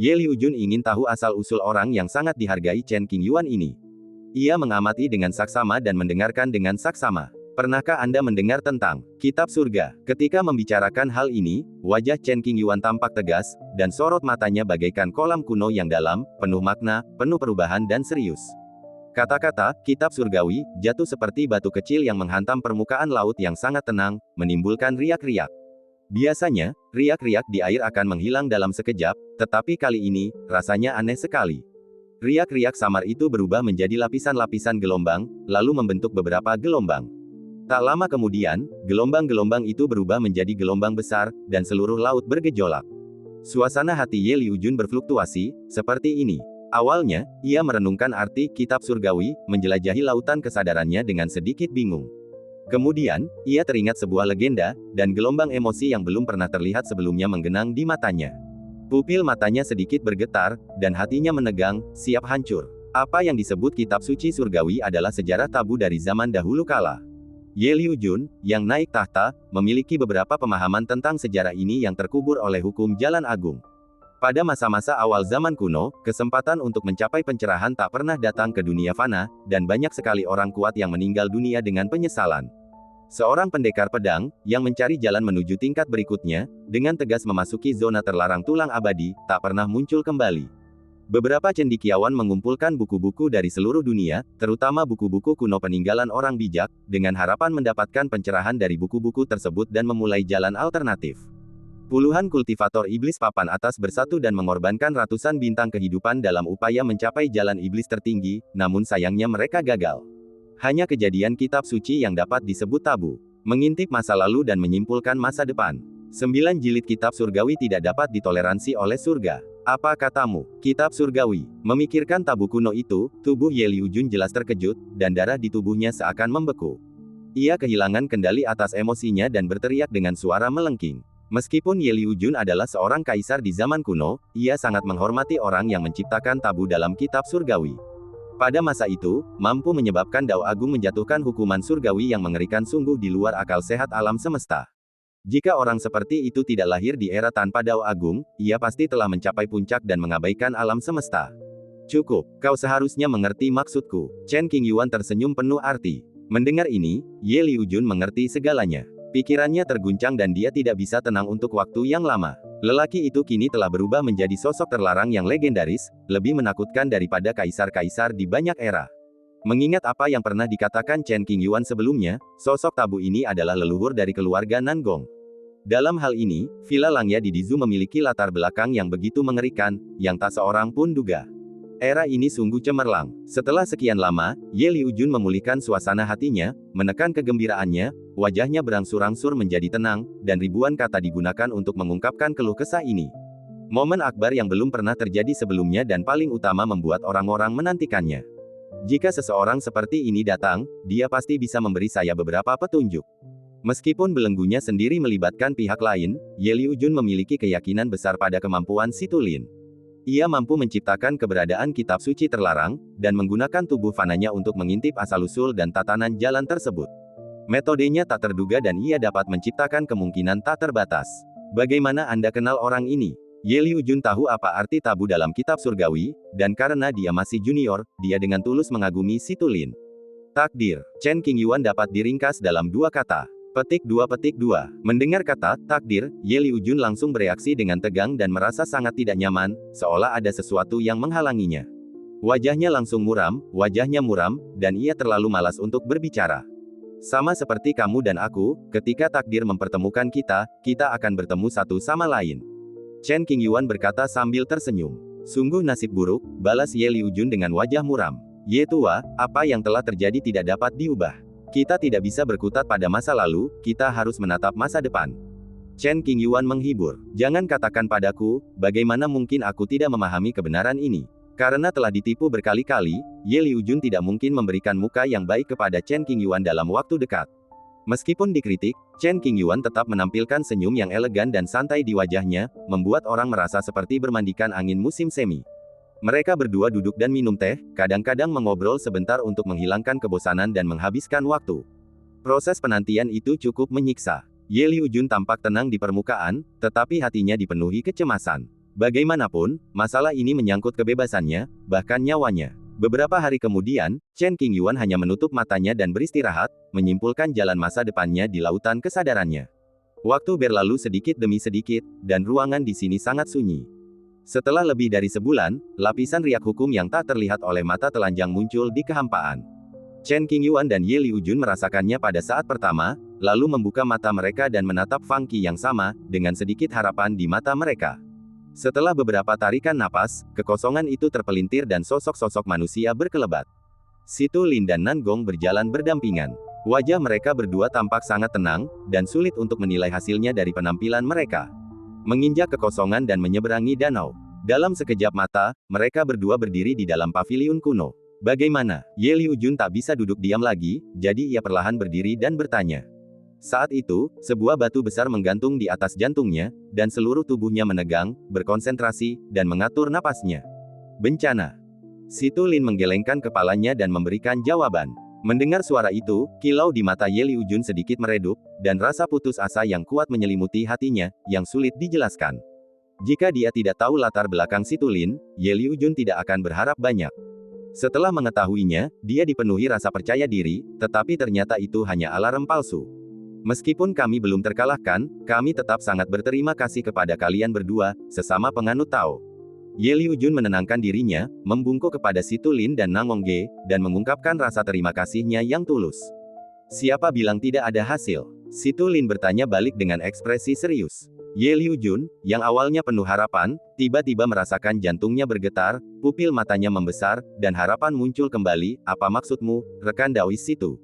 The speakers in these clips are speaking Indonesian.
Ye Liujun ingin tahu asal-usul orang yang sangat dihargai Chen Qingyuan ini. Ia mengamati dengan saksama dan mendengarkan dengan saksama. Pernahkah Anda mendengar tentang Kitab Surga? Ketika membicarakan hal ini, wajah Chen Qingyuan tampak tegas, dan sorot matanya bagaikan kolam kuno yang dalam, penuh makna, penuh perubahan dan serius. Kata-kata Kitab Surgawi jatuh seperti batu kecil yang menghantam permukaan laut yang sangat tenang, menimbulkan riak-riak. Biasanya, riak-riak di air akan menghilang dalam sekejap, tetapi kali ini, rasanya aneh sekali. Riak-riak samar itu berubah menjadi lapisan-lapisan gelombang, lalu membentuk beberapa gelombang. Tak lama kemudian, gelombang-gelombang itu berubah menjadi gelombang besar, dan seluruh laut bergejolak. Suasana hati Ye Liujun berfluktuasi, seperti ini. Awalnya, ia merenungkan arti Kitab Surgawi, menjelajahi lautan kesadarannya dengan sedikit bingung. Kemudian, ia teringat sebuah legenda, dan gelombang emosi yang belum pernah terlihat sebelumnya menggenang di matanya. Pupil matanya sedikit bergetar, dan hatinya menegang, siap hancur. Apa yang disebut Kitab Suci Surgawi adalah sejarah tabu dari zaman dahulu kala. Ye Liujun, yang naik tahta, memiliki beberapa pemahaman tentang sejarah ini yang terkubur oleh hukum Jalan Agung. Pada masa-masa awal zaman kuno, kesempatan untuk mencapai pencerahan tak pernah datang ke dunia fana, dan banyak sekali orang kuat yang meninggal dunia dengan penyesalan. Seorang pendekar pedang, yang mencari jalan menuju tingkat berikutnya, dengan tegas memasuki zona terlarang tulang abadi, tak pernah muncul kembali. Beberapa cendekiawan mengumpulkan buku-buku dari seluruh dunia, terutama buku-buku kuno peninggalan orang bijak, dengan harapan mendapatkan pencerahan dari buku-buku tersebut dan memulai jalan alternatif. Puluhan kultivator iblis papan atas bersatu dan mengorbankan ratusan bintang kehidupan dalam upaya mencapai jalan iblis tertinggi, namun sayangnya mereka gagal. Hanya kejadian kitab suci yang dapat disebut tabu. Mengintip masa lalu dan menyimpulkan masa depan. 9 jilid kitab surgawi tidak dapat ditoleransi oleh surga. Apa katamu, kitab surgawi? Memikirkan tabu kuno itu, tubuh Ye Liujun jelas terkejut, dan darah di tubuhnya seakan membeku. Ia kehilangan kendali atas emosinya dan berteriak dengan suara melengking. Meskipun Ye Liujun adalah seorang kaisar di zaman kuno, ia sangat menghormati orang yang menciptakan tabu dalam kitab surgawi. Pada masa itu, mampu menyebabkan Dao Agung menjatuhkan hukuman surgawi yang mengerikan sungguh di luar akal sehat alam semesta. Jika orang seperti itu tidak lahir di era tanpa Dao Agung, ia pasti telah mencapai puncak dan mengabaikan alam semesta. Cukup, kau seharusnya mengerti maksudku. Chen Qingyuan tersenyum penuh arti. Mendengar ini, Ye Liujun mengerti segalanya. Pikirannya terguncang dan dia tidak bisa tenang untuk waktu yang lama. Lelaki itu kini telah berubah menjadi sosok terlarang yang legendaris, lebih menakutkan daripada kaisar-kaisar di banyak era. Mengingat apa yang pernah dikatakan Chen Qingyuan sebelumnya, sosok tabu ini adalah leluhur dari keluarga Nangong. Dalam hal ini, Villa Langya di Dizu memiliki latar belakang yang begitu mengerikan, yang tak seorang pun duga. Era ini sungguh cemerlang. Setelah sekian lama, Ye Liujun memulihkan suasana hatinya, menekan kegembiraannya, wajahnya berangsur-angsur menjadi tenang, dan ribuan kata digunakan untuk mengungkapkan keluh kesah ini. Momen akbar yang belum pernah terjadi sebelumnya dan paling utama membuat orang-orang menantikannya. Jika seseorang seperti ini datang, dia pasti bisa memberi saya beberapa petunjuk. Meskipun belenggunya sendiri melibatkan pihak lain, Ye Liujun memiliki keyakinan besar pada kemampuan Si Tulin. Ia mampu menciptakan keberadaan kitab suci terlarang, dan menggunakan tubuh fananya untuk mengintip asal-usul dan tatanan jalan tersebut. Metodenya tak terduga dan ia dapat menciptakan kemungkinan tak terbatas. Bagaimana Anda kenal orang ini? Ye Liujun tahu apa arti tabu dalam kitab surgawi, dan karena dia masih junior, dia dengan tulus mengagumi Si Tulin. Takdir. Chen Qingyuan dapat diringkas dalam 2 kata. Petik 2. Mendengar kata takdir, Ye Liujun langsung bereaksi dengan tegang dan merasa sangat tidak nyaman, seolah ada sesuatu yang menghalanginya. Wajahnya langsung muram, dan ia terlalu malas untuk berbicara. Sama seperti kamu dan aku, ketika takdir mempertemukan kita, kita akan bertemu satu sama lain. Chen Qingyuan berkata sambil tersenyum. Sungguh nasib buruk, balas Ye Liujun dengan wajah muram. Ye tua, apa yang telah terjadi tidak dapat diubah. Kita tidak bisa berkutat pada masa lalu, kita harus menatap masa depan. Chen Qingyuan menghibur. Jangan katakan padaku, bagaimana mungkin aku tidak memahami kebenaran ini. Karena telah ditipu berkali-kali, Ye Liujun tidak mungkin memberikan muka yang baik kepada Chen Qingyuan dalam waktu dekat. Meskipun dikritik, Chen Qingyuan tetap menampilkan senyum yang elegan dan santai di wajahnya, membuat orang merasa seperti bermandikan angin musim semi. Mereka berdua duduk dan minum teh, kadang-kadang mengobrol sebentar untuk menghilangkan kebosanan dan menghabiskan waktu. Proses penantian itu cukup menyiksa. Ye Liujun tampak tenang di permukaan, tetapi hatinya dipenuhi kecemasan. Bagaimanapun, masalah ini menyangkut kebebasannya, bahkan nyawanya. Beberapa hari kemudian, Chen Qingyuan hanya menutup matanya dan beristirahat, menyimpulkan jalan masa depannya di lautan kesadarannya. Waktu berlalu sedikit demi sedikit, dan ruangan di sini sangat sunyi. Setelah lebih dari sebulan, lapisan riak hukum yang tak terlihat oleh mata telanjang muncul di kehampaan. Chen Qingyuan dan Ye Liujun merasakannya pada saat pertama, lalu membuka mata mereka dan menatap Fang Qi yang sama, dengan sedikit harapan di mata mereka. Setelah beberapa tarikan napas, kekosongan itu terpelintir dan sosok-sosok manusia berkelebat. Situ Lin dan Nan Gong berjalan berdampingan. Wajah mereka berdua tampak sangat tenang, dan sulit untuk menilai hasilnya dari penampilan mereka. Menginjak kekosongan dan menyeberangi danau. Dalam sekejap mata, mereka berdua berdiri di dalam paviliun kuno. Bagaimana? Ye Liujun tak bisa duduk diam lagi, jadi ia perlahan berdiri dan bertanya. Saat itu, sebuah batu besar menggantung di atas jantungnya, dan seluruh tubuhnya menegang, berkonsentrasi, dan mengatur napasnya. Bencana. Situ Lin menggelengkan kepalanya dan memberikan jawaban. Mendengar suara itu, kilau di mata Ye Liujun sedikit meredup, dan rasa putus asa yang kuat menyelimuti hatinya, yang sulit dijelaskan. Jika dia tidak tahu latar belakang Situ Lin, Ye Liujun tidak akan berharap banyak. Setelah mengetahuinya, dia dipenuhi rasa percaya diri, tetapi ternyata itu hanya alarm palsu. Meskipun kami belum terkalahkan, kami tetap sangat berterima kasih kepada kalian berdua, sesama penganut Tao. Ye Liujun menenangkan dirinya, membungkuk kepada Situ Lin dan Nang Hongge, dan mengungkapkan rasa terima kasihnya yang tulus. Siapa bilang tidak ada hasil? Situ Lin bertanya balik dengan ekspresi serius. Ye Liujun, yang awalnya penuh harapan, tiba-tiba merasakan jantungnya bergetar, pupil matanya membesar, dan harapan muncul kembali. Apa maksudmu, rekan Daois Situ?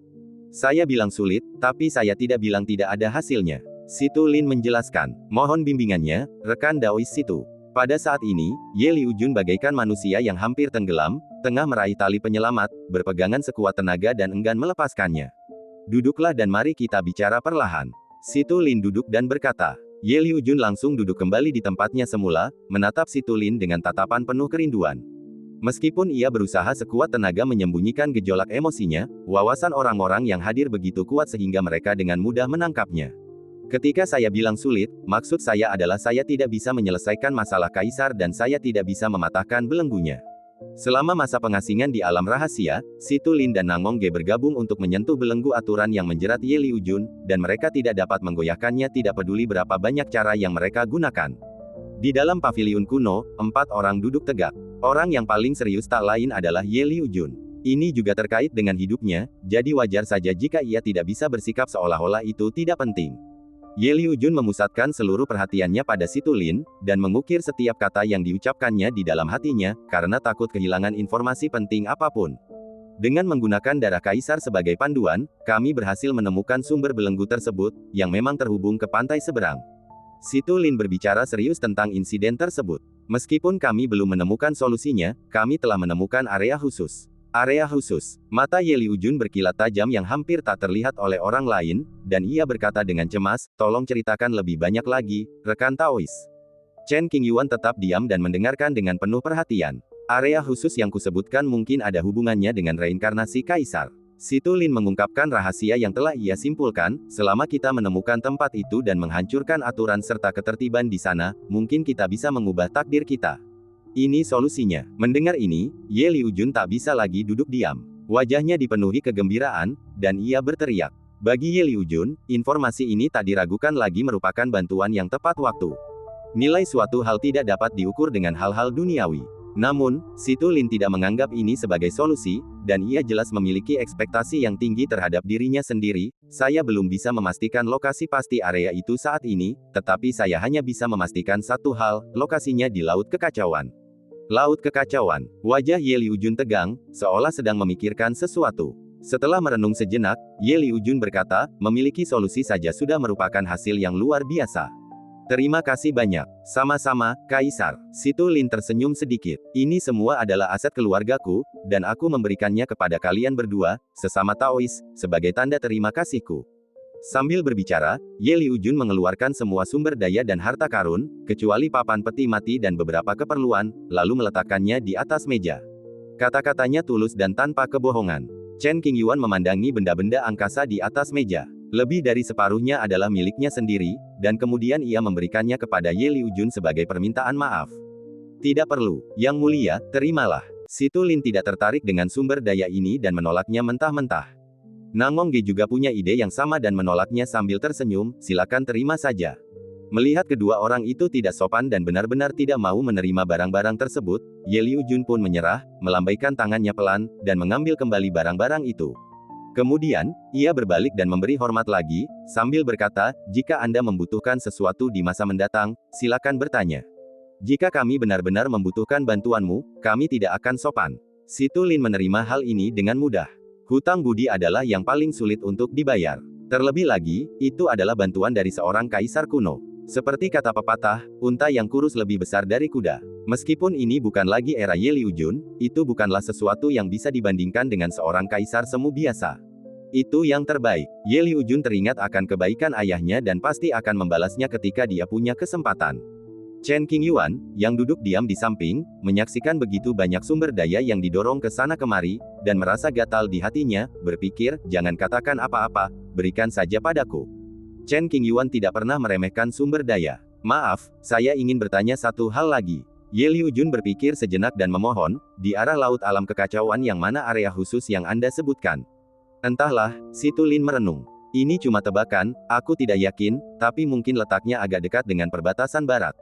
Saya bilang sulit, tapi saya tidak bilang tidak ada hasilnya. Situ Lin menjelaskan. Mohon bimbingannya, rekan Daois Situ. Pada saat ini, Ye Liujun bagaikan manusia yang hampir tenggelam, tengah meraih tali penyelamat, berpegangan sekuat tenaga dan enggan melepaskannya. Duduklah dan mari kita bicara perlahan. Situ Lin duduk dan berkata. Ye Liujun langsung duduk kembali di tempatnya semula, menatap Situ Lin dengan tatapan penuh kerinduan. Meskipun ia berusaha sekuat tenaga menyembunyikan gejolak emosinya, wawasan orang-orang yang hadir begitu kuat sehingga mereka dengan mudah menangkapnya. Ketika saya bilang sulit, maksud saya adalah saya tidak bisa menyelesaikan masalah kaisar dan saya tidak bisa mematahkan belenggunya. Selama masa pengasingan di alam rahasia, Situ Lin dan Nang Hongge bergabung untuk menyentuh belenggu aturan yang menjerat Ye Liujun, dan mereka tidak dapat menggoyahkannya tidak peduli berapa banyak cara yang mereka gunakan. Di dalam paviliun kuno, 4 orang duduk tegak. Orang yang paling serius tak lain adalah Ye Liujun. Ini juga terkait dengan hidupnya, jadi wajar saja jika ia tidak bisa bersikap seolah-olah itu tidak penting. Ye Liujun memusatkan seluruh perhatiannya pada Situ Lin, dan mengukir setiap kata yang diucapkannya di dalam hatinya, karena takut kehilangan informasi penting apapun. Dengan menggunakan darah kaisar sebagai panduan, kami berhasil menemukan sumber belenggu tersebut, yang memang terhubung ke pantai seberang. Situ Lin berbicara serius tentang insiden tersebut. Meskipun kami belum menemukan solusinya, kami telah menemukan area khusus. Area khusus. Mata Ye Liujun berkilat tajam yang hampir tak terlihat oleh orang lain, dan ia berkata dengan cemas, tolong ceritakan lebih banyak lagi, rekan Taois. Chen Qingyuan tetap diam dan mendengarkan dengan penuh perhatian. Area khusus yang kusebutkan mungkin ada hubungannya dengan reinkarnasi kaisar. Situ Lin mengungkapkan rahasia yang telah ia simpulkan, selama kita menemukan tempat itu dan menghancurkan aturan serta ketertiban di sana, mungkin kita bisa mengubah takdir kita. Ini solusinya. Mendengar ini, Ye Liujun tak bisa lagi duduk diam. Wajahnya dipenuhi kegembiraan, dan ia berteriak. Bagi Ye Liujun, informasi ini tak diragukan lagi merupakan bantuan yang tepat waktu. Nilai suatu hal tidak dapat diukur dengan hal-hal duniawi. Namun, Situ Lin tidak menganggap ini sebagai solusi, dan ia jelas memiliki ekspektasi yang tinggi terhadap dirinya sendiri. Saya belum bisa memastikan lokasi pasti area itu saat ini, tetapi saya hanya bisa memastikan satu hal, lokasinya di Laut Kekacauan. Laut Kekacauan. Wajah Ye Liujun tegang, seolah sedang memikirkan sesuatu. Setelah merenung sejenak, Ye Liujun berkata, memiliki solusi saja sudah merupakan hasil yang luar biasa. Terima kasih banyak. Sama-sama, Kaisar. Situ Lin tersenyum sedikit. Ini semua adalah aset keluargaku, dan aku memberikannya kepada kalian berdua, sesama Taois, sebagai tanda terima kasihku. Sambil berbicara, Ye Liujun mengeluarkan semua sumber daya dan harta karun, kecuali papan peti mati dan beberapa keperluan, lalu meletakkannya di atas meja. Kata-katanya tulus dan tanpa kebohongan. Chen Qingyuan memandangi benda-benda angkasa di atas meja. Lebih dari separuhnya adalah miliknya sendiri, dan kemudian ia memberikannya kepada Ye Liujun sebagai permintaan maaf. Tidak perlu, Yang Mulia, terimalah. Si Tu Lin tidak tertarik dengan sumber daya ini dan menolaknya mentah-mentah. Nangong Ge juga punya ide yang sama dan menolaknya sambil tersenyum, silakan terima saja. Melihat kedua orang itu tidak sopan dan benar-benar tidak mau menerima barang-barang tersebut, Ye Liujun pun menyerah, melambaikan tangannya pelan, dan mengambil kembali barang-barang itu. Kemudian, ia berbalik dan memberi hormat lagi, sambil berkata, jika Anda membutuhkan sesuatu di masa mendatang, silakan bertanya. Jika kami benar-benar membutuhkan bantuanmu, kami tidak akan sopan. Si Tu Lin menerima hal ini dengan mudah. Hutang budi adalah yang paling sulit untuk dibayar. Terlebih lagi, itu adalah bantuan dari seorang kaisar kuno. Seperti kata pepatah, unta yang kurus lebih besar dari kuda. Meskipun ini bukan lagi era Ye Liujun, itu bukanlah sesuatu yang bisa dibandingkan dengan seorang kaisar semu biasa. Itu yang terbaik. Ye Liujun teringat akan kebaikan ayahnya dan pasti akan membalasnya ketika dia punya kesempatan. Chen Qingyuan, yang duduk diam di samping, menyaksikan begitu banyak sumber daya yang didorong ke sana kemari, dan merasa gatal di hatinya, berpikir, jangan katakan apa-apa, berikan saja padaku. Chen Qingyuan tidak pernah meremehkan sumber daya. Maaf, saya ingin bertanya satu hal lagi. Ye Liujun berpikir sejenak dan memohon, di arah laut alam kekacauan yang mana area khusus yang Anda sebutkan. Entahlah, si Tu Lin merenung. Ini cuma tebakan, aku tidak yakin, tapi mungkin letaknya agak dekat dengan perbatasan barat.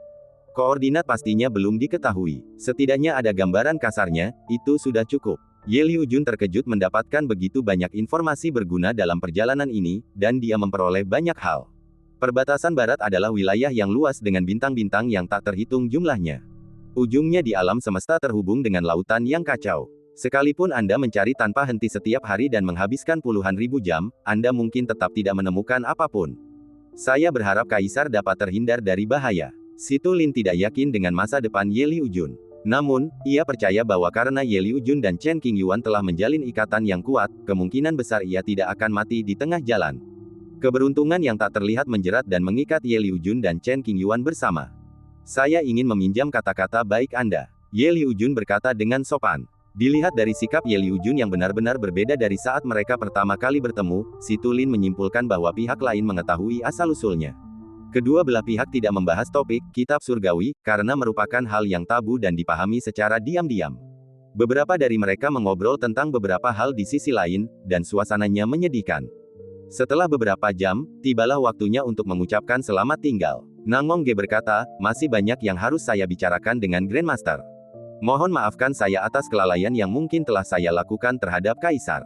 Koordinat pastinya belum diketahui. Setidaknya ada gambaran kasarnya, itu sudah cukup. Ye Liujun terkejut mendapatkan begitu banyak informasi berguna dalam perjalanan ini, dan dia memperoleh banyak hal. Perbatasan barat adalah wilayah yang luas dengan bintang-bintang yang tak terhitung jumlahnya. Ujungnya di alam semesta terhubung dengan lautan yang kacau. Sekalipun Anda mencari tanpa henti setiap hari dan menghabiskan puluhan ribu jam, Anda mungkin tetap tidak menemukan apapun. Saya berharap Kaisar dapat terhindar dari bahaya. Si Tu Lin tidak yakin dengan masa depan Ye Liujun. Namun, ia percaya bahwa karena Ye Liujun dan Chen Qingyuan telah menjalin ikatan yang kuat, kemungkinan besar ia tidak akan mati di tengah jalan. Keberuntungan yang tak terlihat menjerat dan mengikat Ye Liujun dan Chen Qingyuan bersama. Saya ingin meminjam kata-kata baik Anda. Ye Liujun berkata dengan sopan. Dilihat dari sikap Ye Liujun yang benar-benar berbeda dari saat mereka pertama kali bertemu, si Tu Lin menyimpulkan bahwa pihak lain mengetahui asal-usulnya. Kedua belah pihak tidak membahas topik kitab surgawi, karena merupakan hal yang tabu dan dipahami secara diam-diam. Beberapa dari mereka mengobrol tentang beberapa hal di sisi lain, dan suasananya menyedihkan. Setelah beberapa jam, tibalah waktunya untuk mengucapkan selamat tinggal. Nangong Ge berkata, masih banyak yang harus saya bicarakan dengan Grandmaster. Mohon maafkan saya atas kelalaian yang mungkin telah saya lakukan terhadap Kaisar.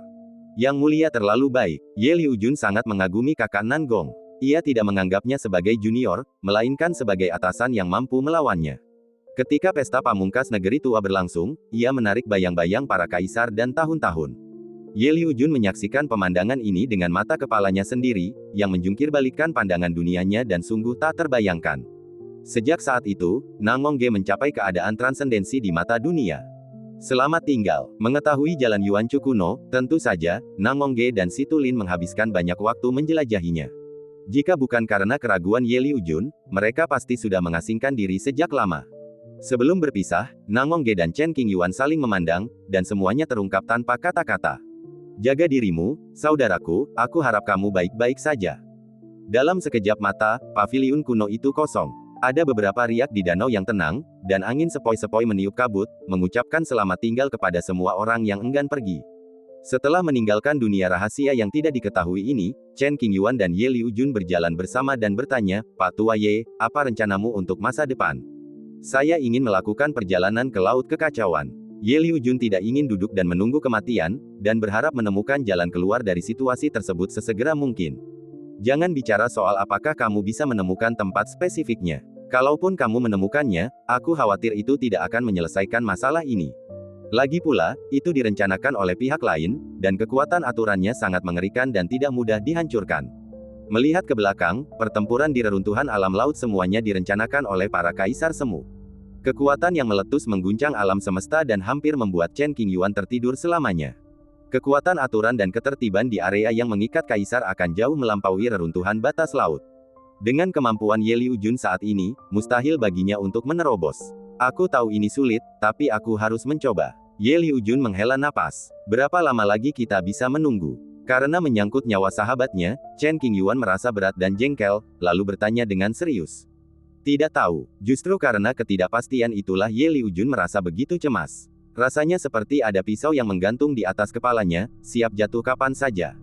Yang Mulia terlalu baik. Ye Liujun sangat mengagumi kakak Nangong. Ia tidak menganggapnya sebagai junior, melainkan sebagai atasan yang mampu melawannya. Ketika pesta pamungkas negeri tua berlangsung, ia menarik bayang-bayang para kaisar dan tahun-tahun. Ye Liujun menyaksikan pemandangan ini dengan mata kepalanya sendiri, yang menjungkir-balikkan pandangan dunianya dan sungguh tak terbayangkan. Sejak saat itu, Nangong Ge mencapai keadaan transendensi di mata dunia. Selamat tinggal. Mengetahui jalan Yuancu kuno, tentu saja, Nangong Ge dan si Tu Lin menghabiskan banyak waktu menjelajahinya. Jika bukan karena keraguan Ye Liujun, mereka pasti sudah mengasingkan diri sejak lama. Sebelum berpisah, Nangong Ge dan Chen Qingyuan saling memandang, dan semuanya terungkap tanpa kata-kata. Jaga dirimu, saudaraku, aku harap kamu baik-baik saja. Dalam sekejap mata, paviliun kuno itu kosong. Ada beberapa riak di danau yang tenang, dan angin sepoi-sepoi meniup kabut, mengucapkan selamat tinggal kepada semua orang yang enggan pergi. Setelah meninggalkan dunia rahasia yang tidak diketahui ini, Chen Qingyuan dan Ye Liujun berjalan bersama dan bertanya, Pak Tua Ye, apa rencanamu untuk masa depan? Saya ingin melakukan perjalanan ke Laut Kekacauan. Ye Liujun tidak ingin duduk dan menunggu kematian, dan berharap menemukan jalan keluar dari situasi tersebut sesegera mungkin. Jangan bicara soal apakah kamu bisa menemukan tempat spesifiknya. Kalaupun kamu menemukannya, aku khawatir itu tidak akan menyelesaikan masalah ini. Lagi pula, itu direncanakan oleh pihak lain, dan kekuatan aturannya sangat mengerikan dan tidak mudah dihancurkan. Melihat ke belakang, pertempuran di reruntuhan alam laut semuanya direncanakan oleh para kaisar semu. Kekuatan yang meletus mengguncang alam semesta dan hampir membuat Chen Qingyuan tertidur selamanya. Kekuatan aturan dan ketertiban di area yang mengikat kaisar akan jauh melampaui reruntuhan batas laut. Dengan kemampuan Ye Liujun saat ini, mustahil baginya untuk menerobos. Aku tahu ini sulit, tapi aku harus mencoba. Ye Liujun menghela napas. Berapa lama lagi kita bisa menunggu? Karena menyangkut nyawa sahabatnya, Chen Qingyuan merasa berat dan jengkel, lalu bertanya dengan serius. Tidak tahu, justru karena ketidakpastian itulah Ye Liujun merasa begitu cemas. Rasanya seperti ada pisau yang menggantung di atas kepalanya, siap jatuh kapan saja.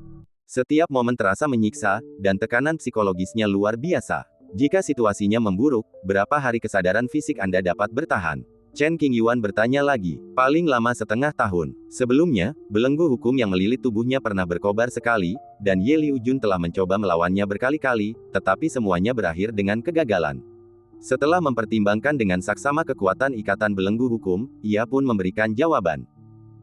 Setiap momen terasa menyiksa, dan tekanan psikologisnya luar biasa. Jika situasinya memburuk, berapa hari kesadaran fisik Anda dapat bertahan? Chen Qingyuan bertanya lagi. Paling lama setengah tahun. Sebelumnya, belenggu hukum yang melilit tubuhnya pernah berkobar sekali, dan Ye Liujun telah mencoba melawannya berkali-kali, tetapi semuanya berakhir dengan kegagalan. Setelah mempertimbangkan dengan saksama kekuatan ikatan belenggu hukum, ia pun memberikan jawaban.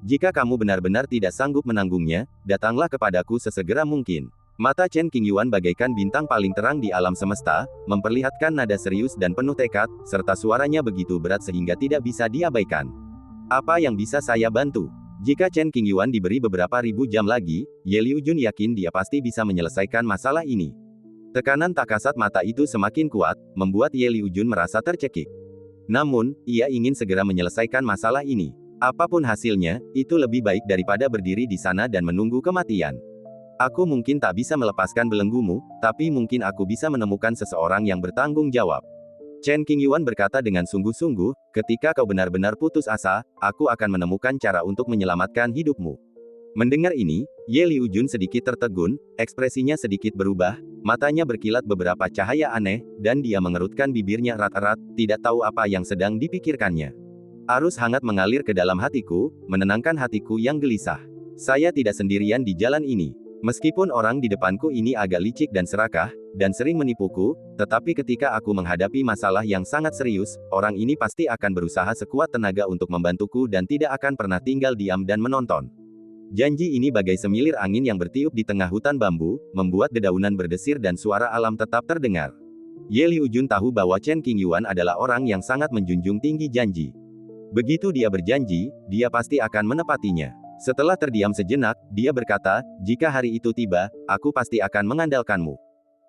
Jika kamu benar-benar tidak sanggup menanggungnya, datanglah kepadaku sesegera mungkin. Mata Chen Qingyuan bagaikan bintang paling terang di alam semesta, memperlihatkan nada serius dan penuh tekad, serta suaranya begitu berat sehingga tidak bisa diabaikan. Apa yang bisa saya bantu? Jika Chen Qingyuan diberi beberapa ribu jam lagi, Ye Liujun yakin dia pasti bisa menyelesaikan masalah ini. Tekanan tak kasat mata itu semakin kuat, membuat Ye Liujun merasa tercekik. Namun, ia ingin segera menyelesaikan masalah ini. Apapun hasilnya, itu lebih baik daripada berdiri di sana dan menunggu kematian. Aku mungkin tak bisa melepaskan belenggumu, tapi mungkin aku bisa menemukan seseorang yang bertanggung jawab. Chen Qingyuan berkata dengan sungguh-sungguh, ketika kau benar-benar putus asa, aku akan menemukan cara untuk menyelamatkan hidupmu. Mendengar ini, Ye Liujun sedikit tertegun, ekspresinya sedikit berubah, matanya berkilat beberapa cahaya aneh, dan dia mengerutkan bibirnya erat-erat, tidak tahu apa yang sedang dipikirkannya. Arus hangat mengalir ke dalam hatiku, menenangkan hatiku yang gelisah. Saya tidak sendirian di jalan ini. Meskipun orang di depanku ini agak licik dan serakah, dan sering menipuku, tetapi ketika aku menghadapi masalah yang sangat serius, orang ini pasti akan berusaha sekuat tenaga untuk membantuku dan tidak akan pernah tinggal diam dan menonton. Janji ini bagai semilir angin yang bertiup di tengah hutan bambu, membuat dedaunan berdesir dan suara alam tetap terdengar. Ye Liujun tahu bahwa Chen Qingyuan adalah orang yang sangat menjunjung tinggi janji. Begitu dia berjanji, dia pasti akan menepatinya. Setelah terdiam sejenak, dia berkata, jika hari itu tiba, aku pasti akan mengandalkanmu.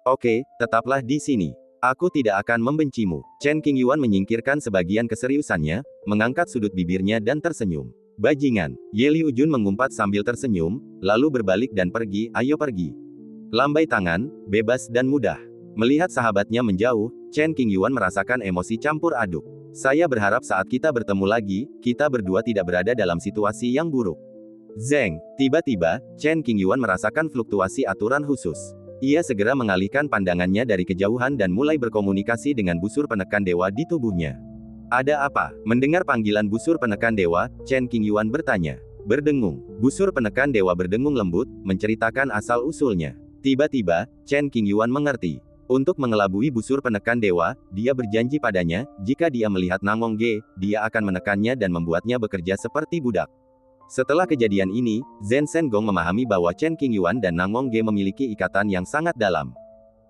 Oke, tetaplah di sini. Aku tidak akan membencimu. Chen Qingyuan menyingkirkan sebagian keseriusannya, mengangkat sudut bibirnya dan tersenyum. Bajingan. Ye Liujun mengumpat sambil tersenyum, lalu berbalik dan pergi, ayo pergi. Lambai tangan, bebas dan mudah. Melihat sahabatnya menjauh, Chen Qingyuan merasakan emosi campur aduk. Saya berharap saat kita bertemu lagi, kita berdua tidak berada dalam situasi yang buruk. Zeng. Tiba-tiba, Chen Qingyuan merasakan fluktuasi aturan khusus. Ia segera mengalihkan pandangannya dari kejauhan dan mulai berkomunikasi dengan busur penekan dewa di tubuhnya. Ada apa? Mendengar panggilan busur penekan dewa, Chen Qingyuan bertanya. Berdengung. Busur penekan dewa berdengung lembut, menceritakan asal-usulnya. Tiba-tiba, Chen Qingyuan mengerti. Untuk mengelabui busur penekan dewa, dia berjanji padanya, jika dia melihat Nangong Ge, dia akan menekannya dan membuatnya bekerja seperti budak. Setelah kejadian ini, Zhen Sengong memahami bahwa Chen Qingyuan dan Nangong Ge memiliki ikatan yang sangat dalam.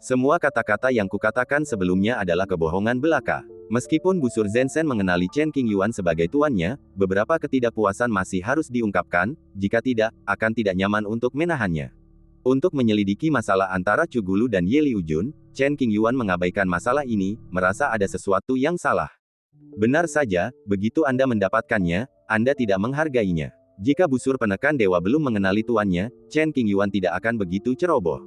Semua kata-kata yang kukatakan sebelumnya adalah kebohongan belaka. Meskipun busur Zhensen mengenali Chen Qingyuan sebagai tuannya, beberapa ketidakpuasan masih harus diungkapkan, jika tidak, akan tidak nyaman untuk menahannya. Untuk menyelidiki masalah antara Chu Gulu dan Ye Liujun, Chen Qingyuan mengabaikan masalah ini, merasa ada sesuatu yang salah. Benar saja, begitu Anda mendapatkannya, Anda tidak menghargainya. Jika busur penekan dewa belum mengenali tuannya, Chen Qingyuan tidak akan begitu ceroboh.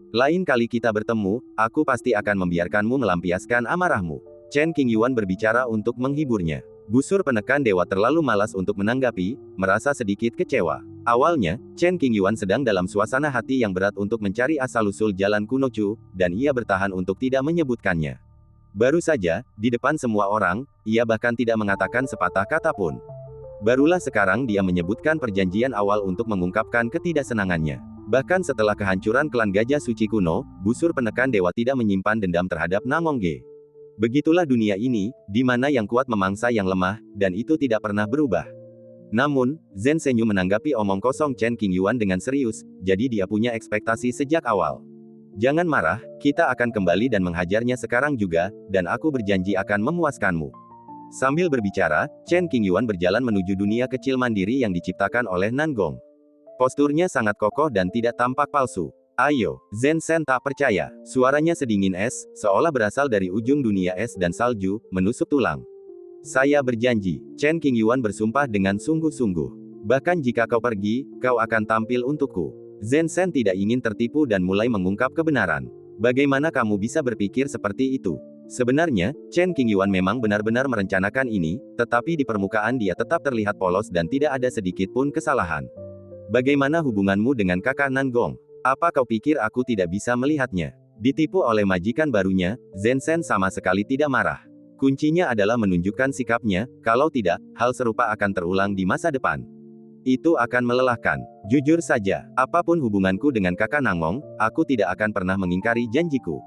Lain kali kita bertemu, aku pasti akan membiarkanmu melampiaskan amarahmu. Chen Qingyuan berbicara untuk menghiburnya. Busur penekan dewa terlalu malas untuk menanggapi, merasa sedikit kecewa. Awalnya, Chen Qingyuan sedang dalam suasana hati yang berat untuk mencari asal-usul jalan kuno Chu, dan ia bertahan untuk tidak menyebutkannya. Baru saja, di depan semua orang, ia bahkan tidak mengatakan sepatah kata pun. Barulah sekarang dia menyebutkan perjanjian awal untuk mengungkapkan ketidaksenangannya. Bahkan setelah kehancuran klan Gajah Suci kuno, busur penekan dewa tidak menyimpan dendam terhadap Nangong Ge. Begitulah dunia ini, di mana yang kuat memangsa yang lemah, dan itu tidak pernah berubah. Namun, Zhen Senyu menanggapi omong kosong Chen Qingyuan dengan serius, jadi dia punya ekspektasi sejak awal. Jangan marah, kita akan kembali dan menghajarnya sekarang juga, dan aku berjanji akan memuaskanmu. Sambil berbicara, Chen Qingyuan berjalan menuju dunia kecil mandiri yang diciptakan oleh Nangong. Posturnya sangat kokoh dan tidak tampak palsu. Ayo, Zhen Sen tak percaya. Suaranya sedingin es, seolah berasal dari ujung dunia es dan salju, menusuk tulang. Saya berjanji, Chen Qingyuan bersumpah dengan sungguh-sungguh. Bahkan jika kau pergi, kau akan tampil untukku. Zhen Shen tidak ingin tertipu dan mulai mengungkap kebenaran. Bagaimana kamu bisa berpikir seperti itu? Sebenarnya, Chen Qingyuan memang benar-benar merencanakan ini, tetapi di permukaan dia tetap terlihat polos dan tidak ada sedikit pun kesalahan. Bagaimana hubunganmu dengan kakak Nangong? Apa kau pikir aku tidak bisa melihatnya? Ditipu oleh majikan barunya, Zhen Shen sama sekali tidak marah. Kuncinya adalah menunjukkan sikapnya, kalau tidak, hal serupa akan terulang di masa depan. Itu akan melelahkan. Jujur saja, apapun hubunganku dengan kakak Nangong, aku tidak akan pernah mengingkari janjiku.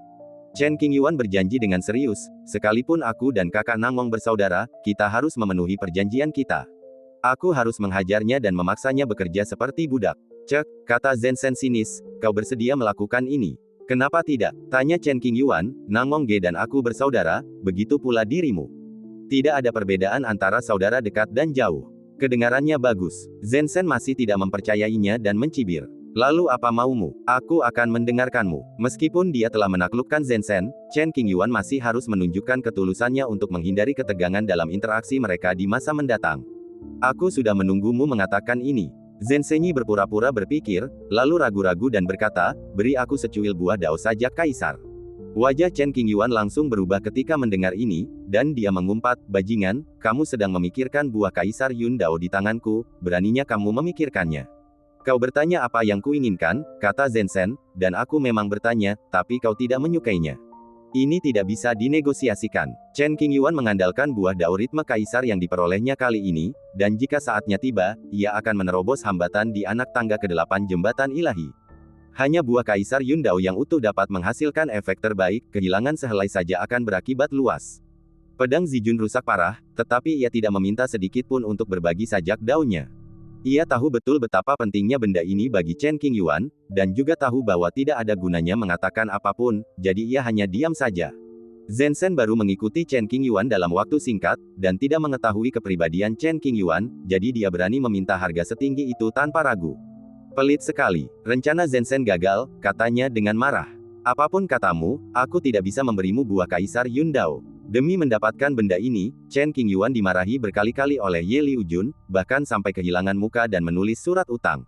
Chen Qingyuan berjanji dengan serius, sekalipun aku dan kakak Nangong bersaudara, kita harus memenuhi perjanjian kita. Aku harus menghajarnya dan memaksanya bekerja seperti budak. Cek, kata Zhen Shen sinis, kau bersedia melakukan ini? Kenapa tidak? Tanya Chen Qingyuan, Nangong Ge dan aku bersaudara, begitu pula dirimu. Tidak ada perbedaan antara saudara dekat dan jauh. Kedengarannya bagus. Zhen Shen masih tidak mempercayainya dan mencibir. Lalu apa maumu? Aku akan mendengarkanmu. Meskipun dia telah menaklukkan Zhen Shen, Chen Qingyuan masih harus menunjukkan ketulusannya untuk menghindari ketegangan dalam interaksi mereka di masa mendatang. Aku sudah menunggumu mengatakan ini. Zhen Shenyi berpura-pura berpikir, lalu ragu-ragu dan berkata, beri aku secuil buah dao saja Kaisar. Wajah Chen Qingyuan langsung berubah ketika mendengar ini, dan dia mengumpat, bajingan, kamu sedang memikirkan buah Kaisar Yun Dao di tanganku, beraninya kamu memikirkannya. Kau bertanya apa yang kuinginkan, kata Zhen Shen, dan aku memang bertanya, tapi kau tidak menyukainya. Ini tidak bisa dinegosiasikan. Chen Qingyuan mengandalkan buah dao ritme Kaisar yang diperolehnya kali ini, dan jika saatnya tiba, ia akan menerobos hambatan di anak tangga ke-8 jembatan ilahi. Hanya buah Kaisar Yun Dao yang utuh dapat menghasilkan efek terbaik, kehilangan sehelai saja akan berakibat luas. Pedang Zijun rusak parah, tetapi ia tidak meminta sedikit pun untuk berbagi sajak daunnya. Ia tahu betul betapa pentingnya benda ini bagi Chen Qingyuan, dan juga tahu bahwa tidak ada gunanya mengatakan apapun, jadi ia hanya diam saja. Zhen Shen baru mengikuti Chen Qingyuan dalam waktu singkat, dan tidak mengetahui kepribadian Chen Qingyuan, jadi dia berani meminta harga setinggi itu tanpa ragu. Pelit sekali. Rencana Zhen Shen gagal, katanya dengan marah. Apapun katamu, aku tidak bisa memberimu buah Kaisar Yun Dao. Demi mendapatkan benda ini, Chen Qingyuan dimarahi berkali-kali oleh Ye Liujun, bahkan sampai kehilangan muka dan menulis surat utang.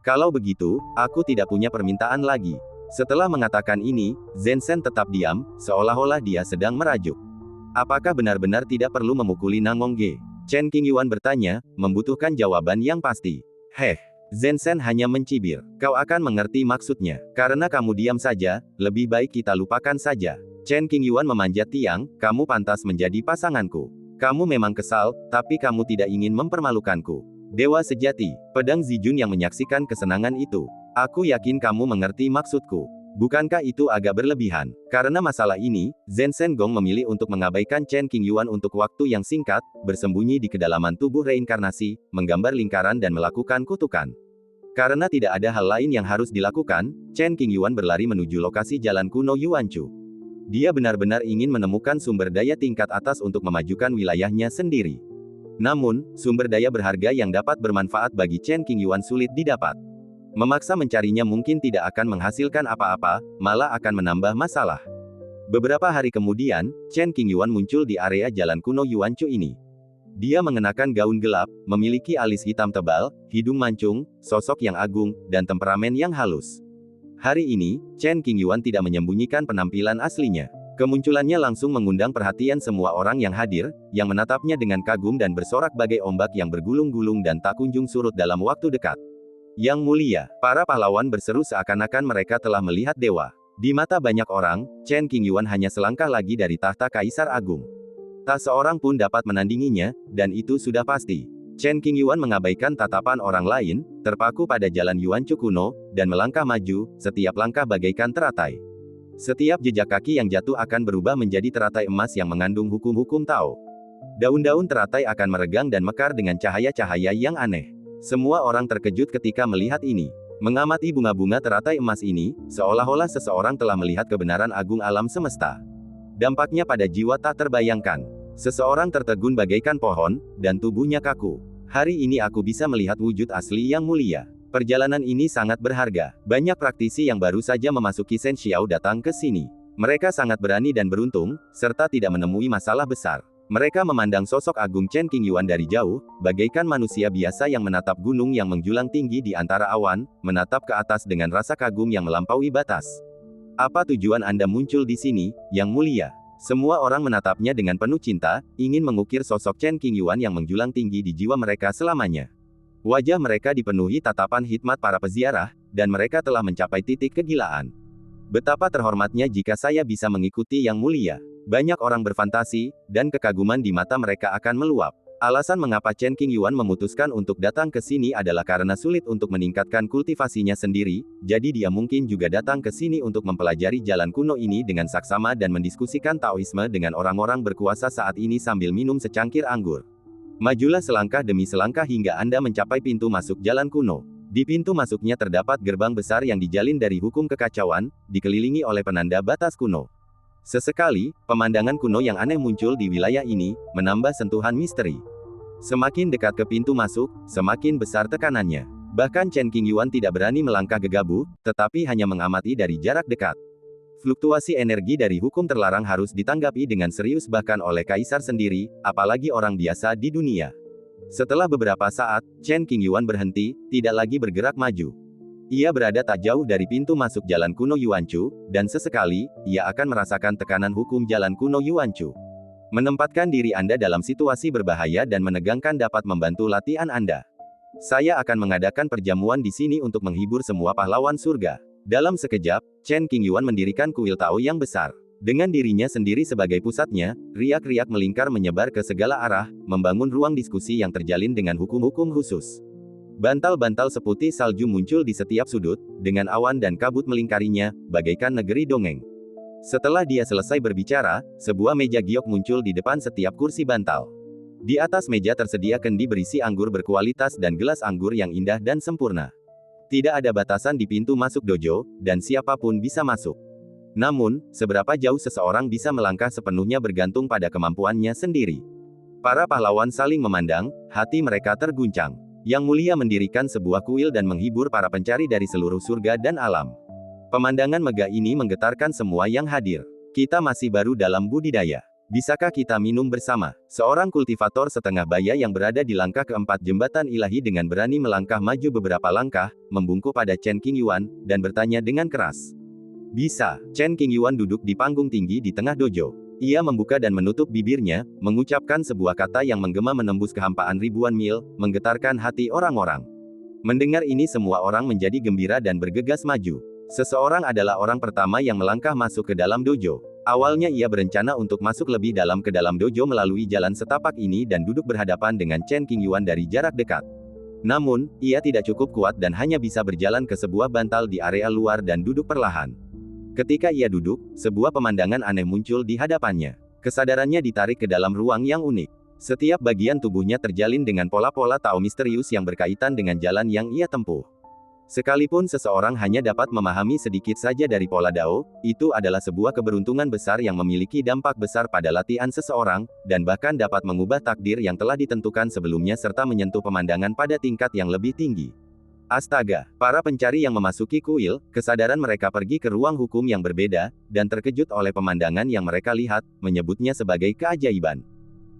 Kalau begitu, aku tidak punya permintaan lagi. Setelah mengatakan ini, Zhen Shen tetap diam, seolah-olah dia sedang merajuk. Apakah benar-benar tidak perlu memukuli Nangong Ge? Chen Qingyuan bertanya, membutuhkan jawaban yang pasti. Zhen Shen hanya mencibir. Kau akan mengerti maksudnya. Karena kamu diam saja, lebih baik kita lupakan saja. Chen Qingyuan memanjat tiang, kamu pantas menjadi pasanganku. Kamu memang kesal, tapi kamu tidak ingin mempermalukanku. Dewa sejati, pedang Zijun yang menyaksikan kesenangan itu. Aku yakin kamu mengerti maksudku. Bukankah itu agak berlebihan? Karena masalah ini, Zhen Shen Gong memilih untuk mengabaikan Chen Qingyuan untuk waktu yang singkat, bersembunyi di kedalaman tubuh reinkarnasi, menggambar lingkaran dan melakukan kutukan. Karena tidak ada hal lain yang harus dilakukan, Chen Qingyuan berlari menuju lokasi jalan kuno Yuanchu. Dia benar-benar ingin menemukan sumber daya tingkat atas untuk memajukan wilayahnya sendiri. Namun, sumber daya berharga yang dapat bermanfaat bagi Chen Qingyuan sulit didapat. Memaksa mencarinya mungkin tidak akan menghasilkan apa-apa, malah akan menambah masalah. Beberapa hari kemudian, Chen Qingyuan muncul di area jalan kuno Yuanchu ini. Dia mengenakan gaun gelap, memiliki alis hitam tebal, hidung mancung, sosok yang agung, dan temperamen yang halus. Hari ini, Chen Qingyuan tidak menyembunyikan penampilan aslinya. Kemunculannya langsung mengundang perhatian semua orang yang hadir, yang menatapnya dengan kagum dan bersorak bagai ombak yang bergulung-gulung dan tak kunjung surut dalam waktu dekat. Yang mulia, para pahlawan berseru seakan-akan mereka telah melihat dewa. Di mata banyak orang, Chen Qingyuan hanya selangkah lagi dari tahta Kaisar Agung. Tak seorang pun dapat menandinginya, dan itu sudah pasti. Chen Qingyuan mengabaikan tatapan orang lain, terpaku pada jalan Yuanchu kuno, dan melangkah maju, setiap langkah bagaikan teratai. Setiap jejak kaki yang jatuh akan berubah menjadi teratai emas yang mengandung hukum-hukum Tao. Daun-daun teratai akan meregang dan mekar dengan cahaya-cahaya yang aneh. Semua orang terkejut ketika melihat ini. Mengamati bunga-bunga teratai emas ini, seolah-olah seseorang telah melihat kebenaran agung alam semesta. Dampaknya pada jiwa tak terbayangkan. Seseorang tertegun bagaikan pohon, dan tubuhnya kaku. Hari ini aku bisa melihat wujud asli yang mulia. Perjalanan ini sangat berharga. Banyak praktisi yang baru saja memasuki Shen Xiao datang ke sini. Mereka sangat berani dan beruntung, serta tidak menemui masalah besar. Mereka memandang sosok agung Chen Qingyuan dari jauh, bagaikan manusia biasa yang menatap gunung yang menjulang tinggi di antara awan, menatap ke atas dengan rasa kagum yang melampaui batas. Apa tujuan Anda muncul di sini, Yang Mulia? Semua orang menatapnya dengan penuh cinta, ingin mengukir sosok Chen Qingyuan yang menjulang tinggi di jiwa mereka selamanya. Wajah mereka dipenuhi tatapan hikmat para peziarah, dan mereka telah mencapai titik kegilaan. Betapa terhormatnya jika saya bisa mengikuti Yang Mulia. Banyak orang berfantasi, dan kekaguman di mata mereka akan meluap. Alasan mengapa Chen Qingyuan memutuskan untuk datang ke sini adalah karena sulit untuk meningkatkan kultivasinya sendiri, jadi dia mungkin juga datang ke sini untuk mempelajari jalan kuno ini dengan saksama dan mendiskusikan Taoisme dengan orang-orang berkuasa saat ini sambil minum secangkir anggur. Majulah selangkah demi selangkah hingga Anda mencapai pintu masuk jalan kuno. Di pintu masuknya terdapat gerbang besar yang dijalin dari hukum kekacauan, dikelilingi oleh penanda batas kuno. Sesekali, pemandangan kuno yang aneh muncul di wilayah ini, menambah sentuhan misteri. Semakin dekat ke pintu masuk, semakin besar tekanannya. Bahkan Chen Qingyuan tidak berani melangkah gegabah, tetapi hanya mengamati dari jarak dekat. Fluktuasi energi dari hukum terlarang harus ditanggapi dengan serius bahkan oleh kaisar sendiri, apalagi orang biasa di dunia. Setelah beberapa saat, Chen Qingyuan berhenti, tidak lagi bergerak maju. Ia berada tak jauh dari pintu masuk jalan kuno Yuanchu, dan sesekali, ia akan merasakan tekanan hukum jalan kuno Yuanchu. Menempatkan diri Anda dalam situasi berbahaya dan menegangkan dapat membantu latihan Anda. Saya akan mengadakan perjamuan di sini untuk menghibur semua pahlawan surga. Dalam sekejap, Chen Qingyuan mendirikan kuil Tao yang besar. Dengan dirinya sendiri sebagai pusatnya, riak-riak melingkar menyebar ke segala arah, membangun ruang diskusi yang terjalin dengan hukum-hukum khusus. Bantal-bantal seputih salju muncul di setiap sudut, dengan awan dan kabut melingkarinya, bagaikan negeri dongeng. Setelah dia selesai berbicara, sebuah meja giok muncul di depan setiap kursi bantal. Di atas meja tersedia kendi berisi anggur berkualitas dan gelas anggur yang indah dan sempurna. Tidak ada batasan di pintu masuk dojo, dan siapapun bisa masuk. Namun, seberapa jauh seseorang bisa melangkah sepenuhnya bergantung pada kemampuannya sendiri. Para pahlawan saling memandang, hati mereka terguncang. Yang Mulia mendirikan sebuah kuil dan menghibur para pencari dari seluruh surga dan alam. Pemandangan megah ini menggetarkan semua yang hadir. Kita masih baru dalam budidaya. Bisakah kita minum bersama? Seorang kultivator setengah baya yang berada di langkah keempat jembatan ilahi dengan berani melangkah maju beberapa langkah, membungkuk pada Chen Qingyuan, dan bertanya dengan keras. Bisa. Chen Qingyuan duduk di panggung tinggi di tengah dojo. Ia membuka dan menutup bibirnya, mengucapkan sebuah kata yang menggema menembus kehampaan ribuan mil, menggetarkan hati orang-orang. Mendengar ini semua orang menjadi gembira dan bergegas maju. Seseorang adalah orang pertama yang melangkah masuk ke dalam dojo. Awalnya ia berencana untuk masuk lebih dalam ke dalam dojo melalui jalan setapak ini dan duduk berhadapan dengan Chen Qingyuan dari jarak dekat. Namun, ia tidak cukup kuat dan hanya bisa berjalan ke sebuah bantal di area luar dan duduk perlahan. Ketika ia duduk, sebuah pemandangan aneh muncul di hadapannya. Kesadarannya ditarik ke dalam ruang yang unik. Setiap bagian tubuhnya terjalin dengan pola-pola Tao misterius yang berkaitan dengan jalan yang ia tempuh. Sekalipun seseorang hanya dapat memahami sedikit saja dari pola Dao, itu adalah sebuah keberuntungan besar yang memiliki dampak besar pada latihan seseorang, dan bahkan dapat mengubah takdir yang telah ditentukan sebelumnya serta menyentuh pemandangan pada tingkat yang lebih tinggi. Astaga, para pencari yang memasuki kuil, kesadaran mereka pergi ke ruang hukum yang berbeda, dan terkejut oleh pemandangan yang mereka lihat, menyebutnya sebagai keajaiban.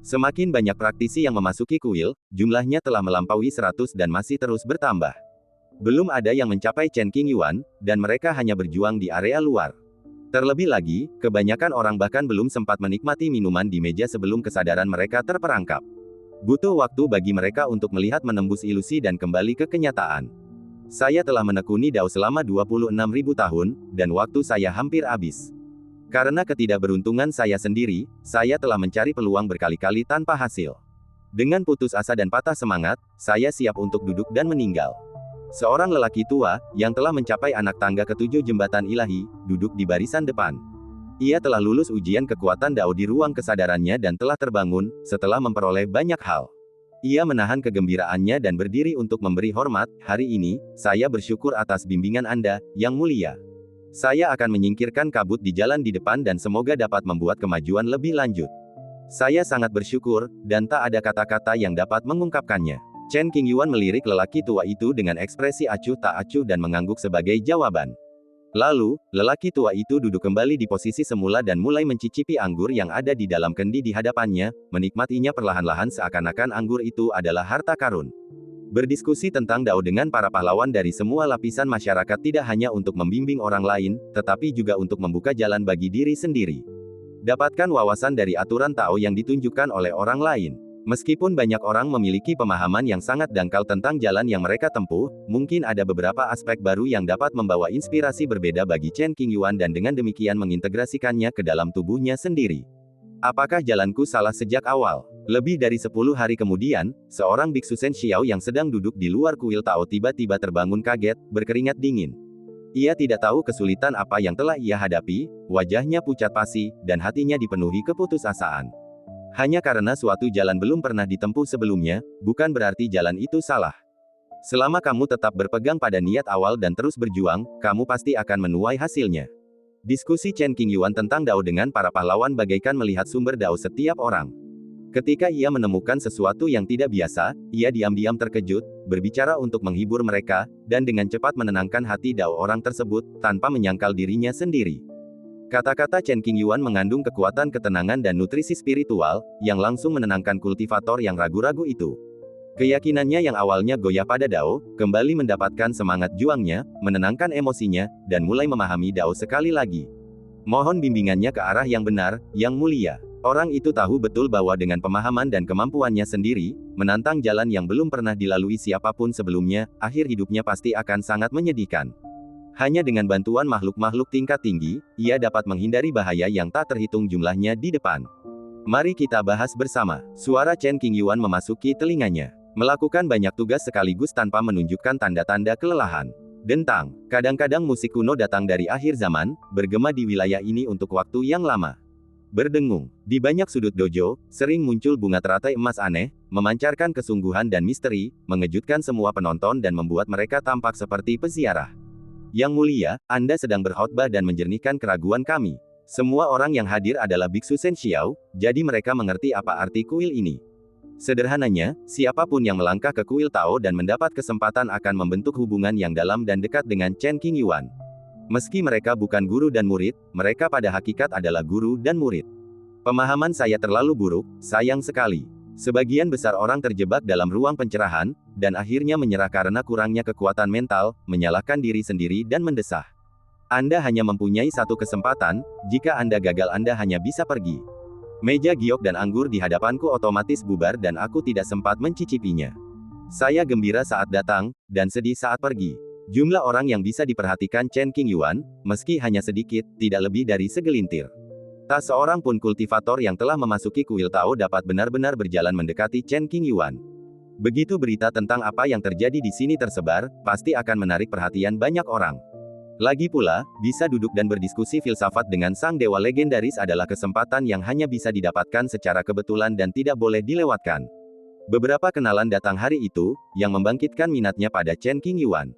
Semakin banyak praktisi yang memasuki kuil, jumlahnya telah melampaui 100 dan masih terus bertambah. Belum ada yang mencapai Chen Qingyuan, dan mereka hanya berjuang di area luar. Terlebih lagi, kebanyakan orang bahkan belum sempat menikmati minuman di meja sebelum kesadaran mereka terperangkap. Butuh waktu bagi mereka untuk melihat menembus ilusi dan kembali ke kenyataan. Saya telah menekuni Dao selama 26.000 tahun, dan waktu saya hampir habis. Karena ketidakberuntungan saya sendiri, saya telah mencari peluang berkali-kali tanpa hasil. Dengan putus asa dan patah semangat, saya siap untuk duduk dan meninggal. Seorang lelaki tua, yang telah mencapai anak tangga ketujuh jembatan ilahi, duduk di barisan depan. Ia telah lulus ujian kekuatan Dao di ruang kesadarannya dan telah terbangun, setelah memperoleh banyak hal. Ia menahan kegembiraannya dan berdiri untuk memberi hormat. Hari ini, saya bersyukur atas bimbingan Anda, Yang Mulia. Saya akan menyingkirkan kabut di jalan di depan dan semoga dapat membuat kemajuan lebih lanjut. Saya sangat bersyukur, dan tak ada kata-kata yang dapat mengungkapkannya. Chen Qingyuan melirik lelaki tua itu dengan ekspresi acuh tak acuh dan mengangguk sebagai jawaban. Lalu, lelaki tua itu duduk kembali di posisi semula dan mulai mencicipi anggur yang ada di dalam kendi di hadapannya, menikmatinya perlahan-lahan seakan-akan anggur itu adalah harta karun. Berdiskusi tentang Dao dengan para pahlawan dari semua lapisan masyarakat tidak hanya untuk membimbing orang lain, tetapi juga untuk membuka jalan bagi diri sendiri. Dapatkan wawasan dari aturan Tao yang ditunjukkan oleh orang lain. Meskipun banyak orang memiliki pemahaman yang sangat dangkal tentang jalan yang mereka tempuh, mungkin ada beberapa aspek baru yang dapat membawa inspirasi berbeda bagi Chen Qingyuan dan dengan demikian mengintegrasikannya ke dalam tubuhnya sendiri. Apakah jalanku salah sejak awal? Lebih dari 10 hari kemudian, seorang biksu Shen Xiao yang sedang duduk di luar kuil Tao tiba-tiba terbangun kaget, berkeringat dingin. Ia tidak tahu kesulitan apa yang telah ia hadapi, wajahnya pucat pasi, dan hatinya dipenuhi keputusasaan. Hanya karena suatu jalan belum pernah ditempuh sebelumnya, bukan berarti jalan itu salah. Selama kamu tetap berpegang pada niat awal dan terus berjuang, kamu pasti akan menuai hasilnya. Diskusi Chen Qingyuan tentang Dao dengan para pahlawan bagaikan melihat sumber Dao setiap orang. Ketika ia menemukan sesuatu yang tidak biasa, ia diam-diam terkejut, berbicara untuk menghibur mereka, dan dengan cepat menenangkan hati Dao orang tersebut, tanpa menyangkal dirinya sendiri. Kata-kata Chen Qingyuan mengandung kekuatan ketenangan dan nutrisi spiritual, yang langsung menenangkan kultivator yang ragu-ragu itu. Keyakinannya yang awalnya goyah pada Dao, kembali mendapatkan semangat juangnya, menenangkan emosinya, dan mulai memahami Dao sekali lagi. Mohon bimbingannya ke arah yang benar, yang mulia. Orang itu tahu betul bahwa dengan pemahaman dan kemampuannya sendiri, menantang jalan yang belum pernah dilalui siapapun sebelumnya, akhir hidupnya pasti akan sangat menyedihkan. Hanya dengan bantuan makhluk-makhluk tingkat tinggi, ia dapat menghindari bahaya yang tak terhitung jumlahnya di depan. Mari kita bahas bersama. Suara Chen Qingyuan memasuki telinganya. Melakukan banyak tugas sekaligus tanpa menunjukkan tanda-tanda kelelahan. Dentang. Kadang-kadang musik kuno datang dari akhir zaman, bergema di wilayah ini untuk waktu yang lama. Berdengung. Di banyak sudut dojo, sering muncul bunga teratai emas aneh, memancarkan kesungguhan dan misteri, mengejutkan semua penonton dan membuat mereka tampak seperti peziarah. Yang mulia, Anda sedang berkhotbah dan menjernihkan keraguan kami. Semua orang yang hadir adalah biksu Shen Xiao, jadi mereka mengerti apa arti kuil ini. Sederhananya, siapapun yang melangkah ke kuil Tao dan mendapat kesempatan akan membentuk hubungan yang dalam dan dekat dengan Chen Qingyuan. Meski mereka bukan guru dan murid, mereka pada hakikat adalah guru dan murid. Pemahaman saya terlalu buruk, sayang sekali. Sebagian besar orang terjebak dalam ruang pencerahan, dan akhirnya menyerah karena kurangnya kekuatan mental, menyalahkan diri sendiri dan mendesah. Anda hanya mempunyai satu kesempatan, jika Anda gagal Anda hanya bisa pergi. Meja giok dan anggur di hadapanku otomatis bubar dan aku tidak sempat mencicipinya. Saya gembira saat datang, dan sedih saat pergi. Jumlah orang yang bisa diperhatikan Chen Qingyuan, meski hanya sedikit, tidak lebih dari segelintir. Tak seorang pun kultivator yang telah memasuki kuil Tao dapat benar-benar berjalan mendekati Chen Qingyuan. Begitu berita tentang apa yang terjadi di sini tersebar, pasti akan menarik perhatian banyak orang. Lagi pula, bisa duduk dan berdiskusi filsafat dengan sang dewa legendaris adalah kesempatan yang hanya bisa didapatkan secara kebetulan dan tidak boleh dilewatkan. Beberapa kenalan datang hari itu, yang membangkitkan minatnya pada Chen Qingyuan.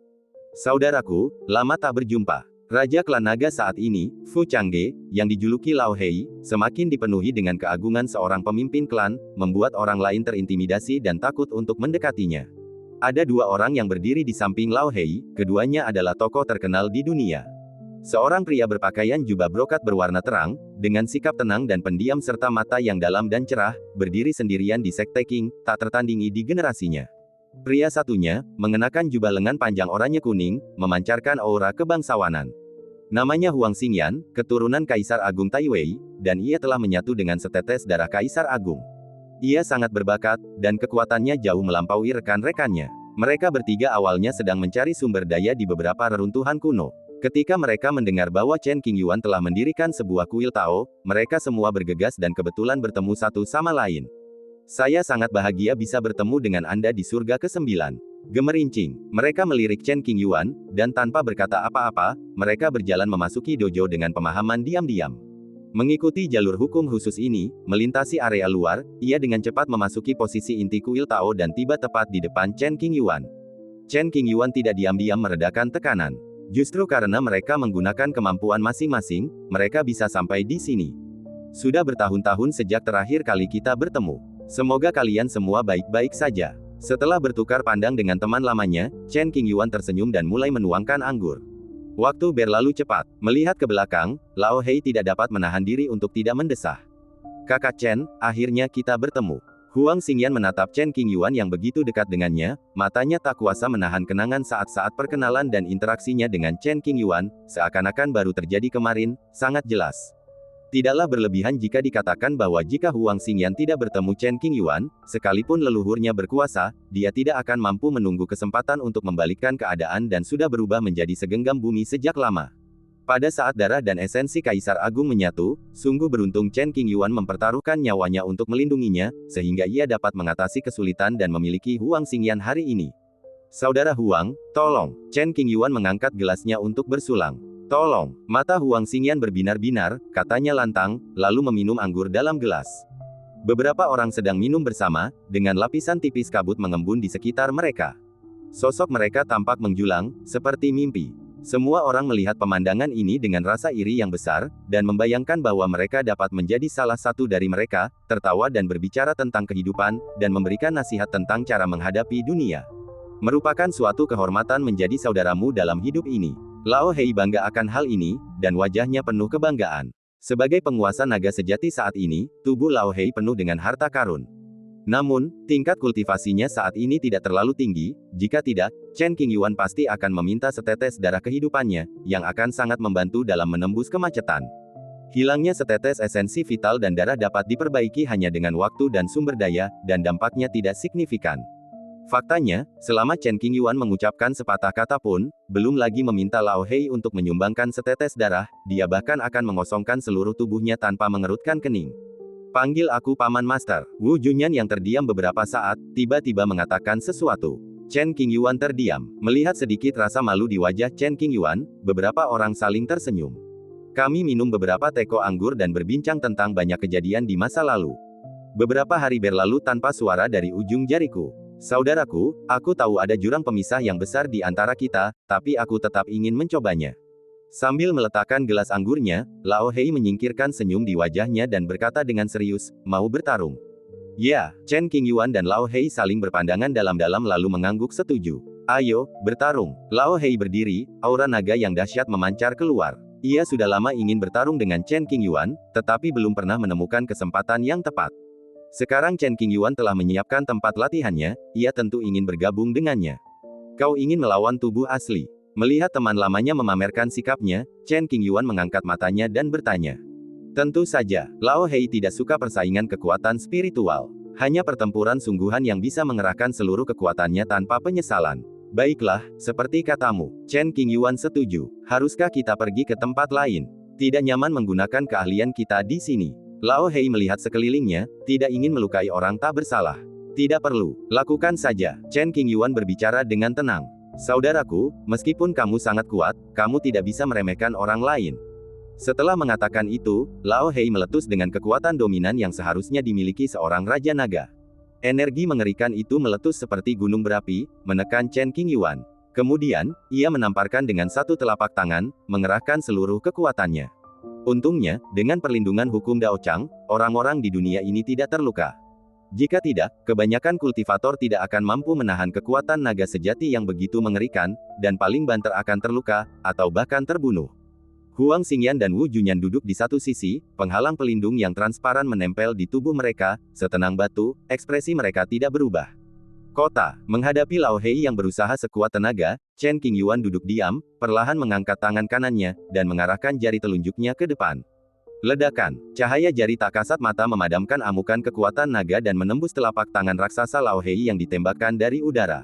Saudaraku, lama tak berjumpa. Raja klan naga saat ini, Fu Changge, yang dijuluki Lao Hei, semakin dipenuhi dengan keagungan seorang pemimpin klan, membuat orang lain terintimidasi dan takut untuk mendekatinya. Ada dua orang yang berdiri di samping Lao Hei, keduanya adalah tokoh terkenal di dunia. Seorang pria berpakaian jubah brokat berwarna terang, dengan sikap tenang dan pendiam serta mata yang dalam dan cerah, berdiri sendirian di Sekte Qing, tak tertandingi di generasinya. Pria satunya, mengenakan jubah lengan panjang oranye kuning, memancarkan aura kebangsawanan. Namanya Huang Xingyan, keturunan Kaisar Agung Taiwei, dan ia telah menyatu dengan setetes darah Kaisar Agung. Ia sangat berbakat, dan kekuatannya jauh melampaui rekan-rekannya. Mereka bertiga awalnya sedang mencari sumber daya di beberapa reruntuhan kuno. Ketika mereka mendengar bahwa Chen Qingyuan telah mendirikan sebuah kuil Tao, mereka semua bergegas dan kebetulan bertemu satu sama lain. Saya sangat bahagia bisa bertemu dengan Anda di surga ke-9. Gemerincing. Mereka melirik Chen Qingyuan, dan tanpa berkata apa-apa, mereka berjalan memasuki dojo dengan pemahaman diam-diam. Mengikuti jalur hukum khusus ini, melintasi area luar, ia dengan cepat memasuki posisi inti kuil Tao dan tiba tepat di depan Chen Qingyuan. Chen Qingyuan tidak diam-diam meredakan tekanan. Justru karena mereka menggunakan kemampuan masing-masing, mereka bisa sampai di sini. Sudah bertahun-tahun sejak terakhir kali kita bertemu. Semoga kalian semua baik-baik saja. Setelah bertukar pandang dengan teman lamanya, Chen Qingyuan tersenyum dan mulai menuangkan anggur. Waktu berlalu cepat. Melihat ke belakang, Lao Hei tidak dapat menahan diri untuk tidak mendesah. Kakak Chen, akhirnya kita bertemu. Huang Xingyan menatap Chen Qingyuan yang begitu dekat dengannya, matanya tak kuasa menahan kenangan saat-saat perkenalan dan interaksinya dengan Chen Qingyuan, seakan-akan baru terjadi kemarin, sangat jelas. Tidaklah berlebihan jika dikatakan bahwa jika Huang Xingyan tidak bertemu Chen Qingyuan, sekalipun leluhurnya berkuasa, dia tidak akan mampu menunggu kesempatan untuk membalikkan keadaan dan sudah berubah menjadi segenggam bumi sejak lama. Pada saat darah dan esensi Kaisar Agung menyatu, sungguh beruntung Chen Qingyuan mempertaruhkan nyawanya untuk melindunginya, sehingga ia dapat mengatasi kesulitan dan memiliki Huang Xingyan hari ini. Saudara Huang, tolong. Chen Qingyuan mengangkat gelasnya untuk bersulang. Tolong. Mata Huang Xingyan berbinar-binar, katanya lantang, lalu meminum anggur dalam gelas. Beberapa orang sedang minum bersama, dengan lapisan tipis kabut mengembun di sekitar mereka. Sosok mereka tampak menjulang, seperti mimpi. Semua orang melihat pemandangan ini dengan rasa iri yang besar, dan membayangkan bahwa mereka dapat menjadi salah satu dari mereka, tertawa dan berbicara tentang kehidupan, dan memberikan nasihat tentang cara menghadapi dunia. Merupakan suatu kehormatan menjadi saudaramu dalam hidup ini. Lao Hei bangga akan hal ini, dan wajahnya penuh kebanggaan. Sebagai penguasa naga sejati saat ini, tubuh Lao Hei penuh dengan harta karun. Namun, tingkat kultivasinya saat ini tidak terlalu tinggi, jika tidak, Chen Qingyuan pasti akan meminta setetes darah kehidupannya, yang akan sangat membantu dalam menembus kemacetan. Hilangnya setetes esensi vital dan darah dapat diperbaiki hanya dengan waktu dan sumber daya, dan dampaknya tidak signifikan. Faktanya, selama Chen Qingyuan mengucapkan sepatah kata pun, belum lagi meminta Lao Hei untuk menyumbangkan setetes darah, dia bahkan akan mengosongkan seluruh tubuhnya tanpa mengerutkan kening. Panggil aku Paman Master. Wu Junyan yang terdiam beberapa saat, tiba-tiba mengatakan sesuatu. Chen Qingyuan terdiam. Melihat sedikit rasa malu di wajah Chen Qingyuan, beberapa orang saling tersenyum. Kami minum beberapa teko anggur dan berbincang tentang banyak kejadian di masa lalu. Beberapa hari berlalu tanpa suara dari ujung jariku. Saudaraku, aku tahu ada jurang pemisah yang besar di antara kita, tapi aku tetap ingin mencobanya. Sambil meletakkan gelas anggurnya, Lao Hei menyingkirkan senyum di wajahnya dan berkata dengan serius, mau bertarung. Ya, Chen Qingyuan dan Lao Hei saling berpandangan dalam-dalam lalu mengangguk setuju. Ayo, bertarung. Lao Hei berdiri, aura naga yang dahsyat memancar keluar. Ia sudah lama ingin bertarung dengan Chen Qingyuan, tetapi belum pernah menemukan kesempatan yang tepat. Sekarang Chen Qingyuan telah menyiapkan tempat latihannya, ia tentu ingin bergabung dengannya. Kau ingin melawan tubuh asli. Melihat teman lamanya memamerkan sikapnya, Chen Qingyuan mengangkat matanya dan bertanya. Tentu saja, Lao Hei tidak suka persaingan kekuatan spiritual. Hanya pertempuran sungguhan yang bisa mengerahkan seluruh kekuatannya tanpa penyesalan. Baiklah, seperti katamu. Chen Qingyuan setuju. Haruskah kita pergi ke tempat lain? Tidak nyaman menggunakan keahlian kita di sini. Lao Hei melihat sekelilingnya, tidak ingin melukai orang tak bersalah. Tidak perlu, lakukan saja. Chen Qingyuan berbicara dengan tenang. Saudaraku, meskipun kamu sangat kuat, kamu tidak bisa meremehkan orang lain. Setelah mengatakan itu, Lao Hei meletus dengan kekuatan dominan yang seharusnya dimiliki seorang Raja Naga. Energi mengerikan itu meletus seperti gunung berapi, menekan Chen Qingyuan. Kemudian, ia menamparkan dengan satu telapak tangan, mengerahkan seluruh kekuatannya. Untungnya, dengan perlindungan hukum Dao Chang, orang-orang di dunia ini tidak terluka. Jika tidak, kebanyakan kultivator tidak akan mampu menahan kekuatan naga sejati yang begitu mengerikan, dan paling banter akan terluka, atau bahkan terbunuh. Huang Xingyan dan Wu Junyan duduk di satu sisi, penghalang pelindung yang transparan menempel di tubuh mereka, setenang batu, ekspresi mereka tidak berubah. Kota, menghadapi Lao Hei yang berusaha sekuat tenaga, Chen Qingyuan duduk diam, perlahan mengangkat tangan kanannya, dan mengarahkan jari telunjuknya ke depan. Ledakan, cahaya jari tak kasat mata memadamkan amukan kekuatan naga dan menembus telapak tangan raksasa Lao Hei yang ditembakkan dari udara.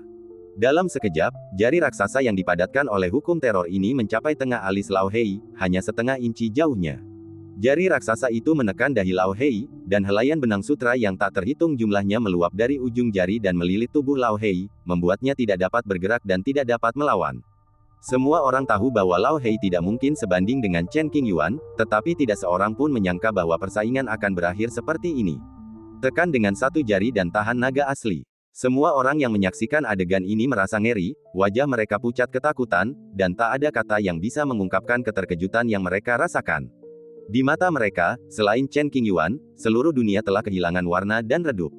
Dalam sekejap, jari raksasa yang dipadatkan oleh hukum teror ini mencapai tengah alis Lao Hei, hanya setengah inci jauhnya. Jari raksasa itu menekan dahi Lao Hei, dan helaian benang sutra yang tak terhitung jumlahnya meluap dari ujung jari dan melilit tubuh Lao Hei, membuatnya tidak dapat bergerak dan tidak dapat melawan. Semua orang tahu bahwa Lao Hei tidak mungkin sebanding dengan Chen Qingyuan, tetapi tidak seorang pun menyangka bahwa persaingan akan berakhir seperti ini. Tekan dengan satu jari dan tahan naga asli. Semua orang yang menyaksikan adegan ini merasa ngeri, wajah mereka pucat ketakutan, dan tak ada kata yang bisa mengungkapkan keterkejutan yang mereka rasakan. Di mata mereka, selain Chen Qingyuan, seluruh dunia telah kehilangan warna dan redup.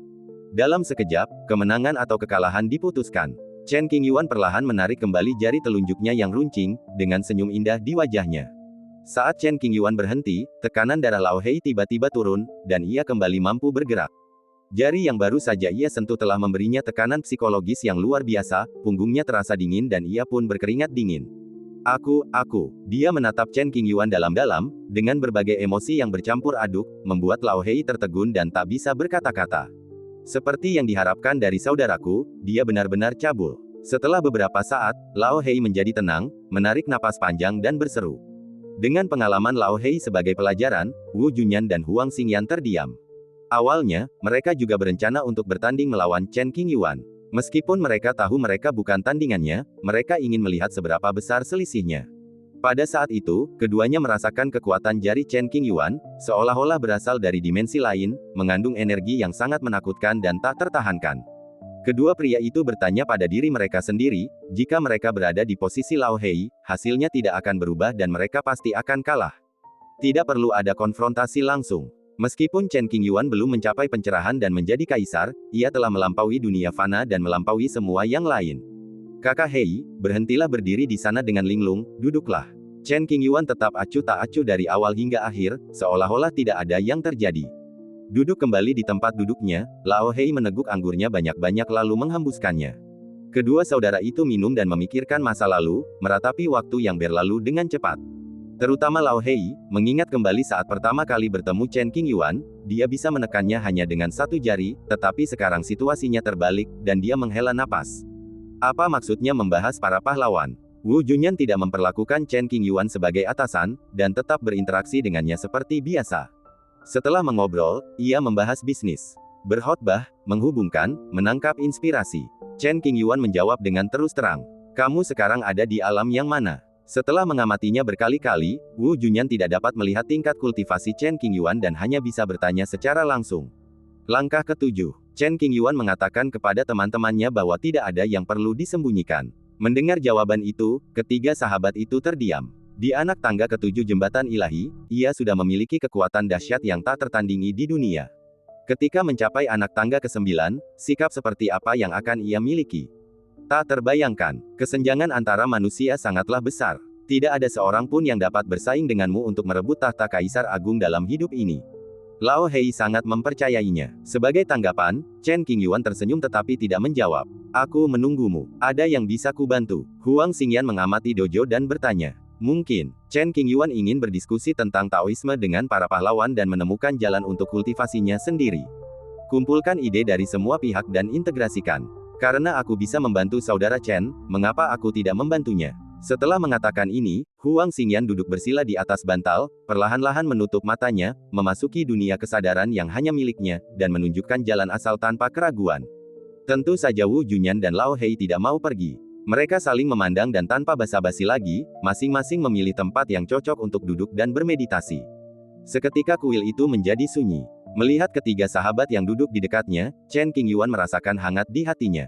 Dalam sekejap, kemenangan atau kekalahan diputuskan. Chen Qingyuan perlahan menarik kembali jari telunjuknya yang runcing, dengan senyum indah di wajahnya. Saat Chen Qingyuan berhenti, tekanan darah Lao Hei tiba-tiba turun, dan ia kembali mampu bergerak. Jari yang baru saja ia sentuh telah memberinya tekanan psikologis yang luar biasa, punggungnya terasa dingin dan ia pun berkeringat dingin. Aku. Dia menatap Chen Qingyuan dalam-dalam, dengan berbagai emosi yang bercampur aduk, membuat Lao Hei tertegun dan tak bisa berkata-kata. Seperti yang diharapkan dari saudaraku, dia benar-benar cabul. Setelah beberapa saat, Lao Hei menjadi tenang, menarik napas panjang dan berseru. Dengan pengalaman Lao Hei sebagai pelajaran, Wu Junyan dan Huang Xingyan terdiam. Awalnya, mereka juga berencana untuk bertanding melawan Chen Qingyuan. Meskipun mereka tahu mereka bukan tandingannya, mereka ingin melihat seberapa besar selisihnya. Pada saat itu, keduanya merasakan kekuatan jari Chen Qingyuan, seolah-olah berasal dari dimensi lain, mengandung energi yang sangat menakutkan dan tak tertahankan. Kedua pria itu bertanya pada diri mereka sendiri, jika mereka berada di posisi Lao Hei, hasilnya tidak akan berubah dan mereka pasti akan kalah. Tidak perlu ada konfrontasi langsung. Meskipun Chen Qingyuan belum mencapai pencerahan dan menjadi kaisar, ia telah melampaui dunia fana dan melampaui semua yang lain. Kakak Hei, berhentilah berdiri di sana dengan linglung, duduklah. Chen Qingyuan tetap acuh tak acuh dari awal hingga akhir, seolah-olah tidak ada yang terjadi. Duduk kembali di tempat duduknya, Lao Hei meneguk anggurnya banyak-banyak lalu menghembuskannya. Kedua saudara itu minum dan memikirkan masa lalu, meratapi waktu yang berlalu dengan cepat. Terutama Lao Hei, mengingat kembali saat pertama kali bertemu Chen Qingyuan, dia bisa menekannya hanya dengan satu jari, tetapi sekarang situasinya terbalik, dan dia menghela napas. Apa maksudnya membahas para pahlawan? Wu Junyan tidak memperlakukan Chen Qingyuan sebagai atasan, dan tetap berinteraksi dengannya seperti biasa. Setelah mengobrol, ia membahas bisnis, berkhotbah, menghubungkan, menangkap inspirasi. Chen Qingyuan menjawab dengan terus terang. Kamu sekarang ada di alam yang mana? Setelah mengamatinya berkali-kali, Wu Junyan tidak dapat melihat tingkat kultivasi Chen Qingyuan dan hanya bisa bertanya secara langsung. Langkah ke-7. Chen Qingyuan mengatakan kepada teman-temannya bahwa tidak ada yang perlu disembunyikan. Mendengar jawaban itu, ketiga sahabat itu terdiam. Di anak tangga ke-7 jembatan ilahi, ia sudah memiliki kekuatan dahsyat yang tak tertandingi di dunia. Ketika mencapai anak tangga ke-9, sikap seperti apa yang akan ia miliki? Tak terbayangkan, kesenjangan antara manusia sangatlah besar. Tidak ada seorang pun yang dapat bersaing denganmu untuk merebut tahta Kaisar Agung dalam hidup ini. Lao Hei sangat mempercayainya. Sebagai tanggapan, Chen Qingyuan tersenyum tetapi tidak menjawab. Aku menunggumu. Ada yang bisa kubantu? Huang Xingyan mengamati dojo dan bertanya. Mungkin, Chen Qingyuan ingin berdiskusi tentang Taoisme dengan para pahlawan dan menemukan jalan untuk kultivasinya sendiri. Kumpulkan ide dari semua pihak dan integrasikan. Karena aku bisa membantu saudara Chen, mengapa aku tidak membantunya? Setelah mengatakan ini, Huang Xingyan duduk bersila di atas bantal, perlahan-lahan menutup matanya, memasuki dunia kesadaran yang hanya miliknya, dan menunjukkan jalan asal tanpa keraguan. Tentu saja Wu Junyan dan Lao Hei tidak mau pergi. Mereka saling memandang dan tanpa basa-basi lagi, masing-masing memilih tempat yang cocok untuk duduk dan bermeditasi. Seketika kuil itu menjadi sunyi. Melihat ketiga sahabat yang duduk di dekatnya, Chen Qingyuan merasakan hangat di hatinya.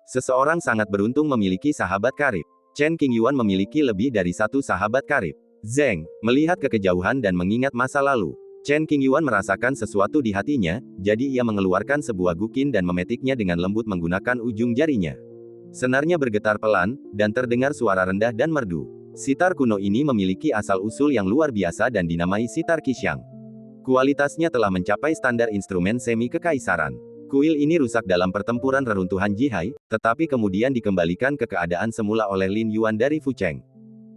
Seseorang sangat beruntung memiliki sahabat karib. Chen Qingyuan memiliki lebih dari satu sahabat karib. Zeng, melihat ke kejauhan dan mengingat masa lalu. Chen Qingyuan merasakan sesuatu di hatinya, jadi ia mengeluarkan sebuah gukin dan memetiknya dengan lembut menggunakan ujung jarinya. Senarnya bergetar pelan, dan terdengar suara rendah dan merdu. Sitar kuno ini memiliki asal-usul yang luar biasa dan dinamai sitar Qixang. Kualitasnya telah mencapai standar instrumen semi kekaisaran. Kuil ini rusak dalam pertempuran reruntuhan Jihai, tetapi kemudian dikembalikan ke keadaan semula oleh Lin Yuan dari Fucheng.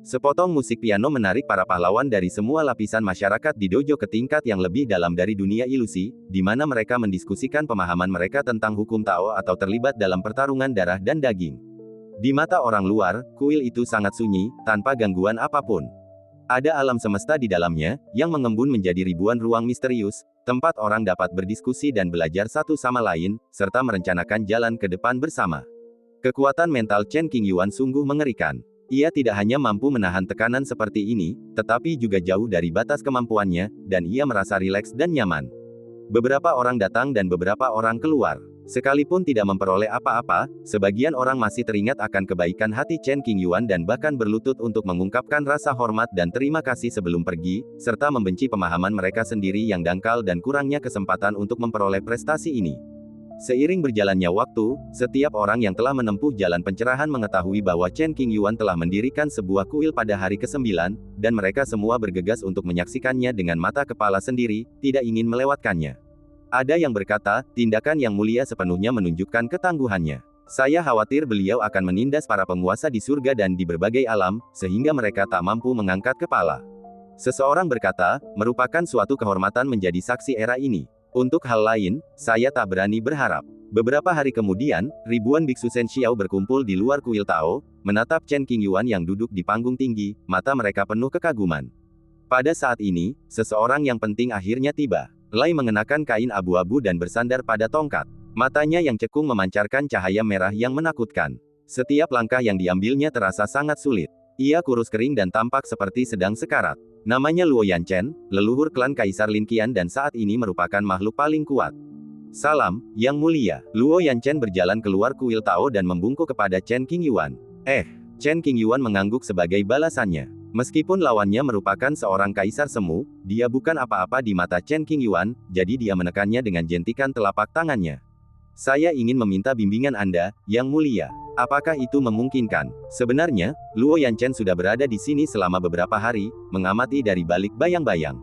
Sepotong musik piano menarik para pahlawan dari semua lapisan masyarakat di dojo ke tingkat yang lebih dalam dari dunia ilusi, di mana mereka mendiskusikan pemahaman mereka tentang hukum Tao atau terlibat dalam pertarungan darah dan daging. Di mata orang luar, kuil itu sangat sunyi, tanpa gangguan apapun. Ada alam semesta di dalamnya, yang mengembun menjadi ribuan ruang misterius, tempat orang dapat berdiskusi dan belajar satu sama lain, serta merencanakan jalan ke depan bersama. Kekuatan mental Chen Qingyuan sungguh mengerikan. Ia tidak hanya mampu menahan tekanan seperti ini, tetapi juga jauh dari batas kemampuannya, dan ia merasa rileks dan nyaman. Beberapa orang datang dan beberapa orang keluar. Sekalipun tidak memperoleh apa-apa, sebagian orang masih teringat akan kebaikan hati Chen Qingyuan dan bahkan berlutut untuk mengungkapkan rasa hormat dan terima kasih sebelum pergi, serta membenci pemahaman mereka sendiri yang dangkal dan kurangnya kesempatan untuk memperoleh prestasi ini. Seiring berjalannya waktu, setiap orang yang telah menempuh jalan pencerahan mengetahui bahwa Chen Qingyuan telah mendirikan sebuah kuil pada hari ke-9, dan mereka semua bergegas untuk menyaksikannya dengan mata kepala sendiri, tidak ingin melewatkannya. Ada yang berkata, tindakan yang mulia sepenuhnya menunjukkan ketangguhannya. Saya khawatir beliau akan menindas para penguasa di surga dan di berbagai alam, sehingga mereka tak mampu mengangkat kepala. Seseorang berkata, merupakan suatu kehormatan menjadi saksi era ini. Untuk hal lain, saya tak berani berharap. Beberapa hari kemudian, ribuan biksu Shen Xiao berkumpul di luar kuil Tao, menatap Chen Qingyuan yang duduk di panggung tinggi, mata mereka penuh kekaguman. Pada saat ini, seseorang yang penting akhirnya tiba. Lai mengenakan kain abu-abu dan bersandar pada tongkat. Matanya yang cekung memancarkan cahaya merah yang menakutkan. Setiap langkah yang diambilnya terasa sangat sulit. Ia kurus kering dan tampak seperti sedang sekarat. Namanya Luo Yanchen, leluhur klan Kaisar Lin Qian dan saat ini merupakan makhluk paling kuat. Salam, Yang Mulia. Luo Yanchen berjalan keluar kuil Tao dan membungkuk kepada Chen Qingyuan. Chen Qingyuan mengangguk sebagai balasannya. Meskipun lawannya merupakan seorang kaisar semu, dia bukan apa-apa di mata Chen Qingyuan, jadi dia menekannya dengan jentikan telapak tangannya. Saya ingin meminta bimbingan Anda, Yang Mulia. Apakah itu memungkinkan? Sebenarnya, Luo Yanchen sudah berada di sini selama beberapa hari, mengamati dari balik bayang-bayang.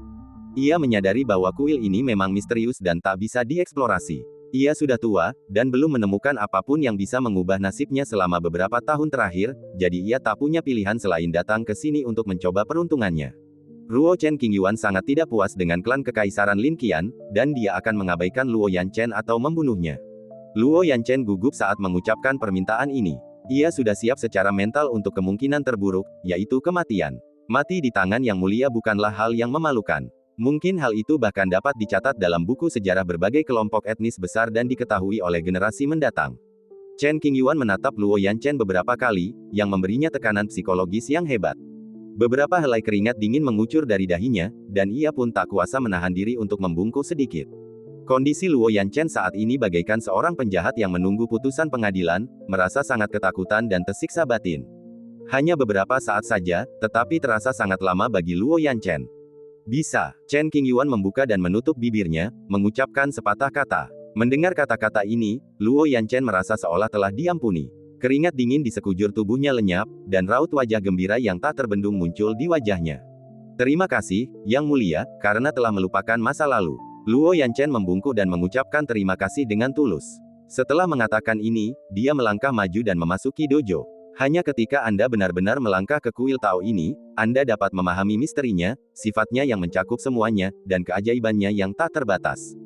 Ia menyadari bahwa kuil ini memang misterius dan tak bisa dieksplorasi. Ia sudah tua, dan belum menemukan apapun yang bisa mengubah nasibnya selama beberapa tahun terakhir, jadi ia tak punya pilihan selain datang ke sini untuk mencoba peruntungannya. Luo Chen Qingyuan sangat tidak puas dengan klan Kekaisaran Lin Qian, dan dia akan mengabaikan Luo Yanchen atau membunuhnya. Luo Yanchen gugup saat mengucapkan permintaan ini. Ia sudah siap secara mental untuk kemungkinan terburuk, yaitu kematian. Mati di tangan Yang Mulia bukanlah hal yang memalukan. Mungkin hal itu bahkan dapat dicatat dalam buku sejarah berbagai kelompok etnis besar dan diketahui oleh generasi mendatang. Chen Qingyuan menatap Luo Yanchen beberapa kali, yang memberinya tekanan psikologis yang hebat. Beberapa helai keringat dingin mengucur dari dahinya, dan ia pun tak kuasa menahan diri untuk membungkuk sedikit. Kondisi Luo Yanchen saat ini bagaikan seorang penjahat yang menunggu putusan pengadilan, merasa sangat ketakutan dan tersiksa batin. Hanya beberapa saat saja, tetapi terasa sangat lama bagi Luo Yanchen. Bisa, Chen Qingyuan membuka dan menutup bibirnya, mengucapkan sepatah kata. Mendengar kata-kata ini, Luo Yanchen merasa seolah telah diampuni. Keringat dingin di sekujur tubuhnya lenyap, dan raut wajah gembira yang tak terbendung muncul di wajahnya. Terima kasih, Yang Mulia, karena telah melupakan masa lalu. Luo Yanchen membungkuk dan mengucapkan terima kasih dengan tulus. Setelah mengatakan ini, dia melangkah maju dan memasuki dojo. Hanya ketika Anda benar-benar melangkah ke kuil Tao ini, Anda dapat memahami misterinya, sifatnya yang mencakup semuanya, dan keajaibannya yang tak terbatas.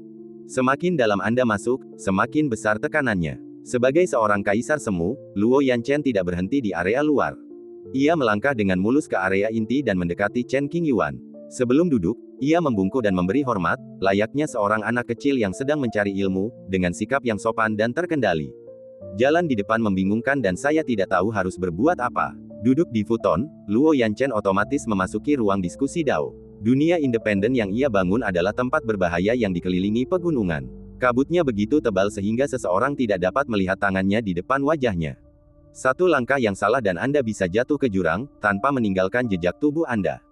Semakin dalam Anda masuk, semakin besar tekanannya. Sebagai seorang kaisar semu, Luo Yanchen tidak berhenti di area luar. Ia melangkah dengan mulus ke area inti dan mendekati Chen Qingyuan. Sebelum duduk, ia membungkuk dan memberi hormat, layaknya seorang anak kecil yang sedang mencari ilmu, dengan sikap yang sopan dan terkendali. Jalan di depan membingungkan dan saya tidak tahu harus berbuat apa. Duduk di futon, Luo Yanchen otomatis memasuki ruang diskusi Dao. Dunia independen yang ia bangun adalah tempat berbahaya yang dikelilingi pegunungan. Kabutnya begitu tebal sehingga seseorang tidak dapat melihat tangannya di depan wajahnya. Satu langkah yang salah dan Anda bisa jatuh ke jurang, tanpa meninggalkan jejak tubuh Anda.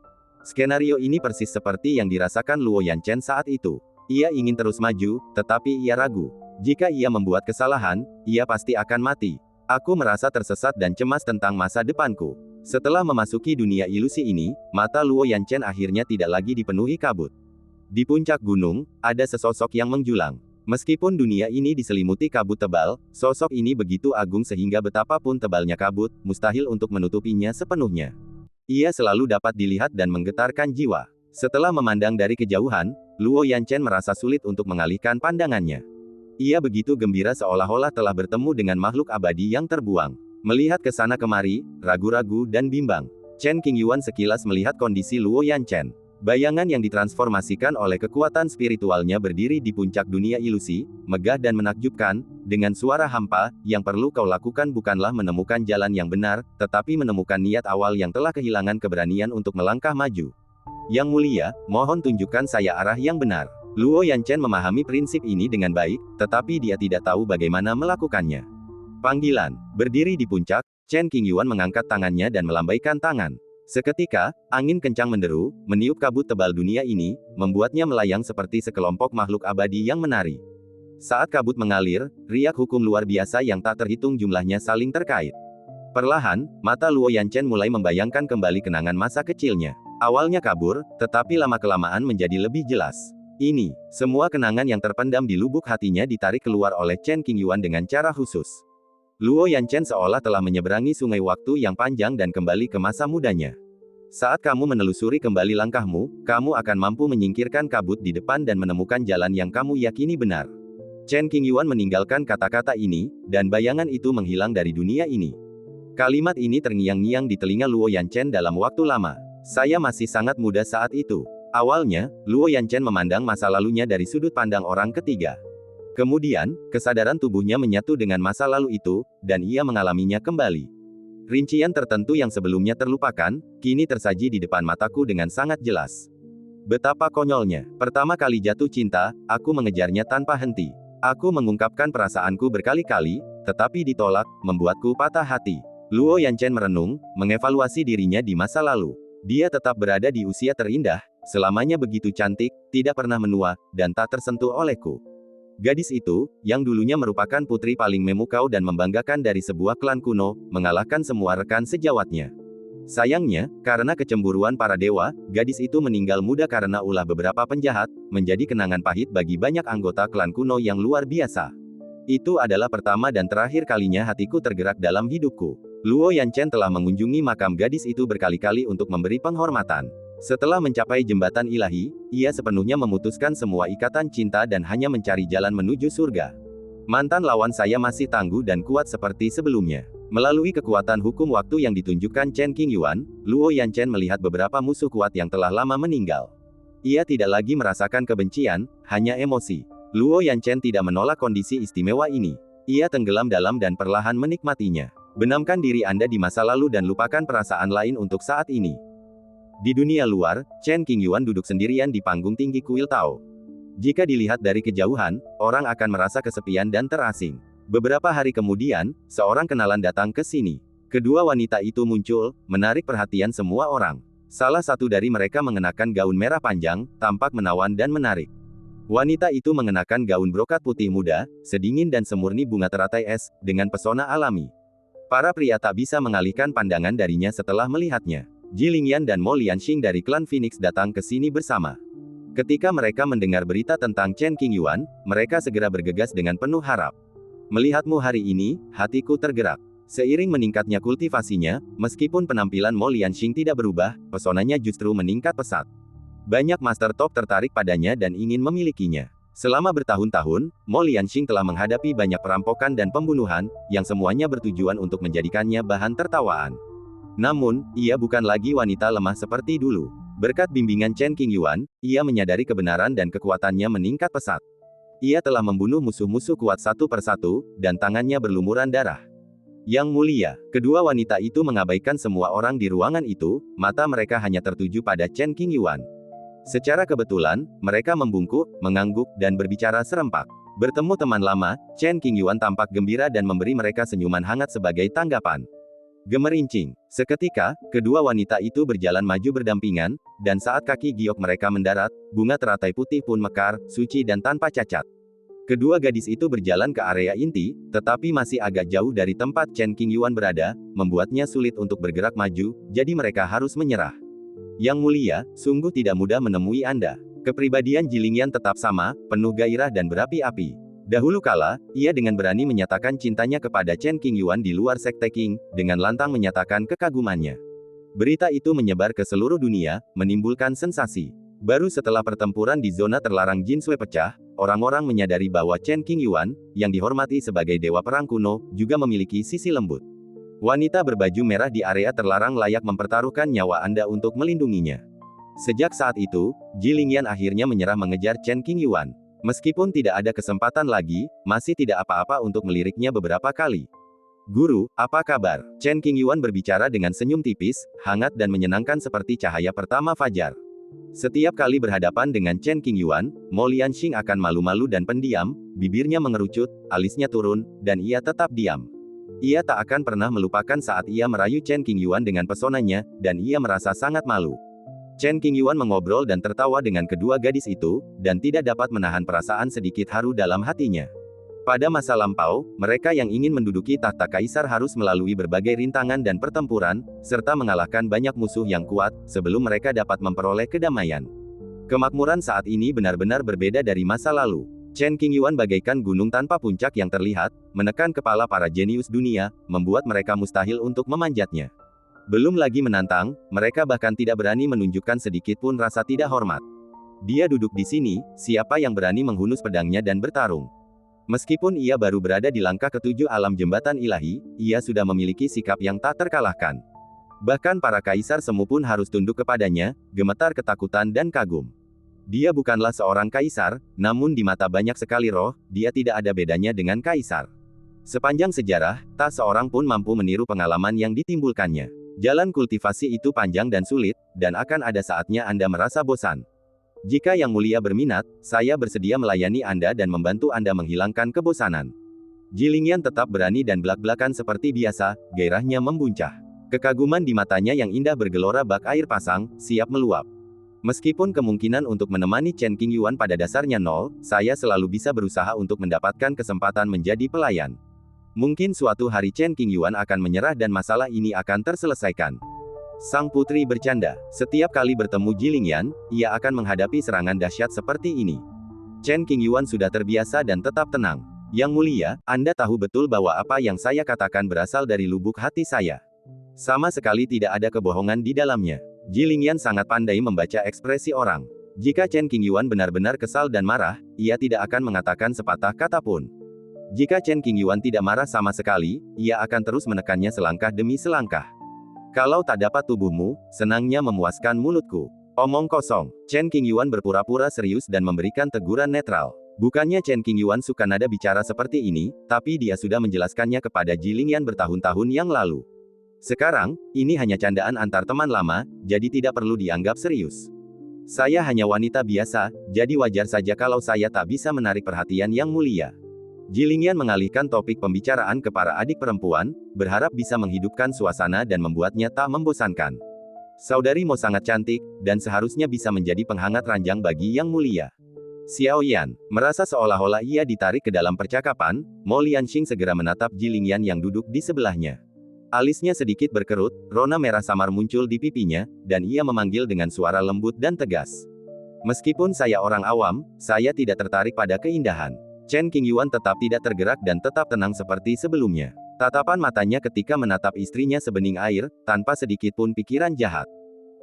Skenario ini persis seperti yang dirasakan Luo Yanchen saat itu. Ia ingin terus maju, tetapi ia ragu. Jika ia membuat kesalahan, ia pasti akan mati. Aku merasa tersesat dan cemas tentang masa depanku. Setelah memasuki dunia ilusi ini, mata Luo Yanchen akhirnya tidak lagi dipenuhi kabut. Di puncak gunung, ada sesosok yang menjulang. Meskipun dunia ini diselimuti kabut tebal, sosok ini begitu agung sehingga betapapun tebalnya kabut, mustahil untuk menutupinya sepenuhnya. Ia selalu dapat dilihat dan menggetarkan jiwa. Setelah memandang dari kejauhan, Luo Yanchen merasa sulit untuk mengalihkan pandangannya. Ia begitu gembira seolah-olah telah bertemu dengan makhluk abadi yang terbuang. Melihat ke sana kemari, ragu-ragu dan bimbang. Chen Qingyuan sekilas melihat kondisi Luo Yanchen. Bayangan yang ditransformasikan oleh kekuatan spiritualnya berdiri di puncak dunia ilusi, megah dan menakjubkan, dengan suara hampa, yang perlu kau lakukan bukanlah menemukan jalan yang benar, tetapi menemukan niat awal yang telah kehilangan keberanian untuk melangkah maju. Yang Mulia, mohon tunjukkan saya arah yang benar. Luo Yanchen memahami prinsip ini dengan baik, tetapi dia tidak tahu bagaimana melakukannya. Panggilan. Berdiri di puncak, Chen Qingyuan mengangkat tangannya dan melambaikan tangan. Seketika, angin kencang menderu, meniup kabut tebal dunia ini, membuatnya melayang seperti sekelompok makhluk abadi yang menari. Saat kabut mengalir, riak hukum luar biasa yang tak terhitung jumlahnya saling terkait. Perlahan, mata Luo Yanchen mulai membayangkan kembali kenangan masa kecilnya. Awalnya kabur, tetapi lama-kelamaan menjadi lebih jelas. Ini, semua kenangan yang terpendam di lubuk hatinya ditarik keluar oleh Chen Qingyuan dengan cara khusus. Luo Yanchen seolah telah menyeberangi sungai waktu yang panjang dan kembali ke masa mudanya. Saat kamu menelusuri kembali langkahmu, kamu akan mampu menyingkirkan kabut di depan dan menemukan jalan yang kamu yakini benar. Chen Qingyuan meninggalkan kata-kata ini, dan bayangan itu menghilang dari dunia ini. Kalimat ini terngiang-ngiang di telinga Luo Yanchen dalam waktu lama. Saya masih sangat muda saat itu. Awalnya, Luo Yanchen memandang masa lalunya dari sudut pandang orang ketiga. Kemudian, kesadaran tubuhnya menyatu dengan masa lalu itu, dan ia mengalaminya kembali. Rincian tertentu yang sebelumnya terlupakan, kini tersaji di depan mataku dengan sangat jelas. Betapa konyolnya. Pertama kali jatuh cinta, aku mengejarnya tanpa henti. Aku mengungkapkan perasaanku berkali-kali, tetapi ditolak, membuatku patah hati. Luo Yanchen merenung, mengevaluasi dirinya di masa lalu. Dia tetap berada di usia terindah, selamanya begitu cantik, tidak pernah menua, dan tak tersentuh olehku. Gadis itu, yang dulunya merupakan putri paling memukau dan membanggakan dari sebuah klan kuno, mengalahkan semua rekan sejawatnya. Sayangnya, karena kecemburuan para dewa, gadis itu meninggal muda karena ulah beberapa penjahat, menjadi kenangan pahit bagi banyak anggota klan kuno yang luar biasa. Itu adalah pertama dan terakhir kalinya hatiku tergerak dalam hidupku. Luo Yanchen telah mengunjungi makam gadis itu berkali-kali untuk memberi penghormatan. Setelah mencapai jembatan ilahi, ia sepenuhnya memutuskan semua ikatan cinta dan hanya mencari jalan menuju surga. Mantan lawan saya masih tangguh dan kuat seperti sebelumnya. Melalui kekuatan hukum waktu yang ditunjukkan Chen Qingyuan, Luo Yanchen melihat beberapa musuh kuat yang telah lama meninggal. Ia tidak lagi merasakan kebencian, hanya emosi. Luo Yanchen tidak menolak kondisi istimewa ini. Ia tenggelam dalam dan perlahan menikmatinya. Benamkan diri Anda di masa lalu dan lupakan perasaan lain untuk saat ini. Di dunia luar, Chen Qingyuan duduk sendirian di panggung tinggi kuil Tao. Jika dilihat dari kejauhan, orang akan merasa kesepian dan terasing. Beberapa hari kemudian, seorang kenalan datang ke sini. Kedua wanita itu muncul, menarik perhatian semua orang. Salah satu dari mereka mengenakan gaun merah panjang, tampak menawan dan menarik. Wanita itu mengenakan gaun brokat putih muda, sedingin dan semurni bunga teratai es, dengan pesona alami. Para pria tak bisa mengalihkan pandangan darinya setelah melihatnya. Ji Lingyan dan Mo Lianxing dari klan Phoenix datang ke sini bersama. Ketika mereka mendengar berita tentang Chen Qingyuan, mereka segera bergegas dengan penuh harap. Melihatmu hari ini, hatiku tergerak. Seiring meningkatnya kultivasinya, meskipun penampilan Mo Lianxing tidak berubah, pesonanya justru meningkat pesat. Banyak master top tertarik padanya dan ingin memilikinya. Selama bertahun-tahun, Mo Lianxing telah menghadapi banyak perampokan dan pembunuhan, yang semuanya bertujuan untuk menjadikannya bahan tertawaan. Namun, ia bukan lagi wanita lemah seperti dulu. Berkat bimbingan Chen Qingyuan, ia menyadari kebenaran dan kekuatannya meningkat pesat. Ia telah membunuh musuh-musuh kuat satu persatu, dan tangannya berlumuran darah. Yang mulia, kedua wanita itu mengabaikan semua orang di ruangan itu, mata mereka hanya tertuju pada Chen Qingyuan. Secara kebetulan, mereka membungkuk, mengangguk, dan berbicara serempak. Bertemu teman lama, Chen Qingyuan tampak gembira dan memberi mereka senyuman hangat sebagai tanggapan. Gemerincing. Seketika, kedua wanita itu berjalan maju berdampingan, dan saat kaki giok mereka mendarat, bunga teratai putih pun mekar, suci dan tanpa cacat. Kedua gadis itu berjalan ke area inti, tetapi masih agak jauh dari tempat Chen Qingyuan berada, membuatnya sulit untuk bergerak maju, jadi mereka harus menyerah. Yang mulia, sungguh tidak mudah menemui Anda. Kepribadian Ji Lingyan tetap sama, penuh gairah dan berapi-api. Dahulu kala, ia dengan berani menyatakan cintanya kepada Chen Qingyuan di luar Sekte Qing, dengan lantang menyatakan kekagumannya. Berita itu menyebar ke seluruh dunia, menimbulkan sensasi. Baru setelah pertempuran di zona terlarang Jinsui pecah, orang-orang menyadari bahwa Chen Qingyuan, yang dihormati sebagai dewa perang kuno, juga memiliki sisi lembut. Wanita berbaju merah di area terlarang layak mempertaruhkan nyawa Anda untuk melindunginya. Sejak saat itu, Ji Lingyan akhirnya menyerah mengejar Chen Qingyuan. Meskipun tidak ada kesempatan lagi, masih tidak apa-apa untuk meliriknya beberapa kali. Guru, apa kabar? Chen Qingyuan berbicara dengan senyum tipis, hangat dan menyenangkan seperti cahaya pertama fajar. Setiap kali berhadapan dengan Chen Qingyuan, Mo Lianxing akan malu-malu dan pendiam, bibirnya mengerucut, alisnya turun, dan ia tetap diam. Ia tak akan pernah melupakan saat ia merayu Chen Qingyuan dengan pesonanya, dan ia merasa sangat malu. Chen Qingyuan mengobrol dan tertawa dengan kedua gadis itu, dan tidak dapat menahan perasaan sedikit haru dalam hatinya. Pada masa lampau, mereka yang ingin menduduki tahta kaisar harus melalui berbagai rintangan dan pertempuran, serta mengalahkan banyak musuh yang kuat, sebelum mereka dapat memperoleh kedamaian. Kemakmuran saat ini benar-benar berbeda dari masa lalu. Chen Qingyuan bagaikan gunung tanpa puncak yang terlihat, menekan kepala para jenius dunia, membuat mereka mustahil untuk memanjatnya. Belum lagi menantang, mereka bahkan tidak berani menunjukkan sedikit pun rasa tidak hormat. Dia duduk di sini, siapa yang berani menghunus pedangnya dan bertarung? Meskipun ia baru berada di langkah ketujuh alam jembatan ilahi, ia sudah memiliki sikap yang tak terkalahkan. Bahkan para kaisar semu pun harus tunduk kepadanya, gemetar ketakutan dan kagum. Dia bukanlah seorang kaisar, namun di mata banyak sekali roh, dia tidak ada bedanya dengan kaisar. Sepanjang sejarah, tak seorang pun mampu meniru pengalaman yang ditimbulkannya. Jalan kultivasi itu panjang dan sulit, dan akan ada saatnya Anda merasa bosan. Jika Yang Mulia berminat, saya bersedia melayani Anda dan membantu Anda menghilangkan kebosanan. Jilingyan tetap berani dan belak-belakan seperti biasa, gairahnya membuncah. Kekaguman di matanya yang indah bergelora bak air pasang, siap meluap. Meskipun kemungkinan untuk menemani Chen Qingyuan pada dasarnya nol, saya selalu bisa berusaha untuk mendapatkan kesempatan menjadi pelayan. Mungkin suatu hari Chen Qingyuan akan menyerah dan masalah ini akan terselesaikan. Sang putri bercanda. Setiap kali bertemu Jilingyan, ia akan menghadapi serangan dahsyat seperti ini. Chen Qingyuan sudah terbiasa dan tetap tenang. Yang Mulia, Anda tahu betul bahwa apa yang saya katakan berasal dari lubuk hati saya. Sama sekali tidak ada kebohongan di dalamnya. Jilingyan sangat pandai membaca ekspresi orang. Jika Chen Qingyuan benar-benar kesal dan marah, ia tidak akan mengatakan sepatah kata pun. Jika Chen Qingyuan tidak marah sama sekali, ia akan terus menekannya selangkah demi selangkah. Kalau tak dapat tubuhmu, senangnya memuaskan mulutku. Omong kosong. Chen Qingyuan berpura-pura serius dan memberikan teguran netral. Bukannya Chen Qingyuan suka nada bicara seperti ini, tapi dia sudah menjelaskannya kepada Jilingyan bertahun-tahun yang lalu. Sekarang, ini hanya candaan antar teman lama, jadi tidak perlu dianggap serius. Saya hanya wanita biasa, jadi wajar saja kalau saya tak bisa menarik perhatian Yang Mulia. Jilingyan mengalihkan topik pembicaraan ke para adik perempuan, berharap bisa menghidupkan suasana dan membuatnya tak membosankan. Saudari Mo sangat cantik, dan seharusnya bisa menjadi penghangat ranjang bagi Yang Mulia. Xiao Yan, merasa seolah-olah ia ditarik ke dalam percakapan, Mo Lianxing segera menatap Jilingyan yang duduk di sebelahnya. Alisnya sedikit berkerut, rona merah samar muncul di pipinya, dan ia memanggil dengan suara lembut dan tegas. Meskipun saya orang awam, saya tidak tertarik pada keindahan. Chen Qingyuan tetap tidak tergerak dan tetap tenang seperti sebelumnya. Tatapan matanya ketika menatap istrinya sebening air, tanpa sedikit pun pikiran jahat.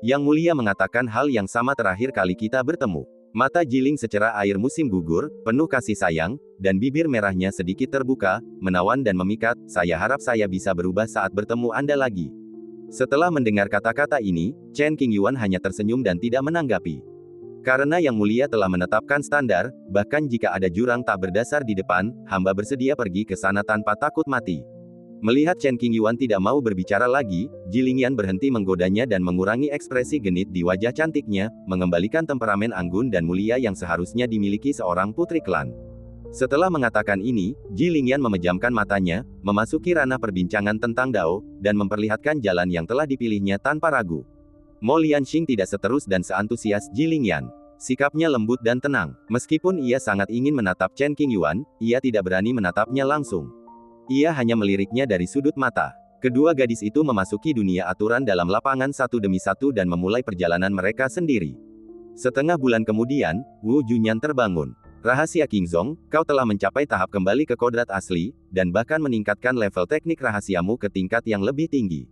Yang Mulia mengatakan hal yang sama terakhir kali kita bertemu. Mata Jiling secerah air musim gugur, penuh kasih sayang, dan bibir merahnya sedikit terbuka, menawan dan memikat. Saya harap saya bisa berubah saat bertemu Anda lagi. Setelah mendengar kata-kata ini, Chen Qingyuan hanya tersenyum dan tidak menanggapi. Karena Yang Mulia telah menetapkan standar, bahkan jika ada jurang tak berdasar di depan, hamba bersedia pergi ke sana tanpa takut mati. Melihat Chen Qingyuan tidak mau berbicara lagi, Jilingyan berhenti menggodanya dan mengurangi ekspresi genit di wajah cantiknya, mengembalikan temperamen anggun dan mulia yang seharusnya dimiliki seorang putri klan. Setelah mengatakan ini, Jilingyan memejamkan matanya, memasuki ranah perbincangan tentang Dao, dan memperlihatkan jalan yang telah dipilihnya tanpa ragu. Mo Lianxing tidak seterus dan seantusias Jilingyan. Sikapnya lembut dan tenang. Meskipun ia sangat ingin menatap Chen Qingyuan, ia tidak berani menatapnya langsung. Ia hanya meliriknya dari sudut mata. Kedua gadis itu memasuki dunia aturan dalam lapangan satu demi satu dan memulai perjalanan mereka sendiri. Setengah bulan kemudian, Wu Junyan terbangun. Rahasia Qingzong, kau telah mencapai tahap kembali ke kodrat asli, dan bahkan meningkatkan level teknik rahasiamu ke tingkat yang lebih tinggi.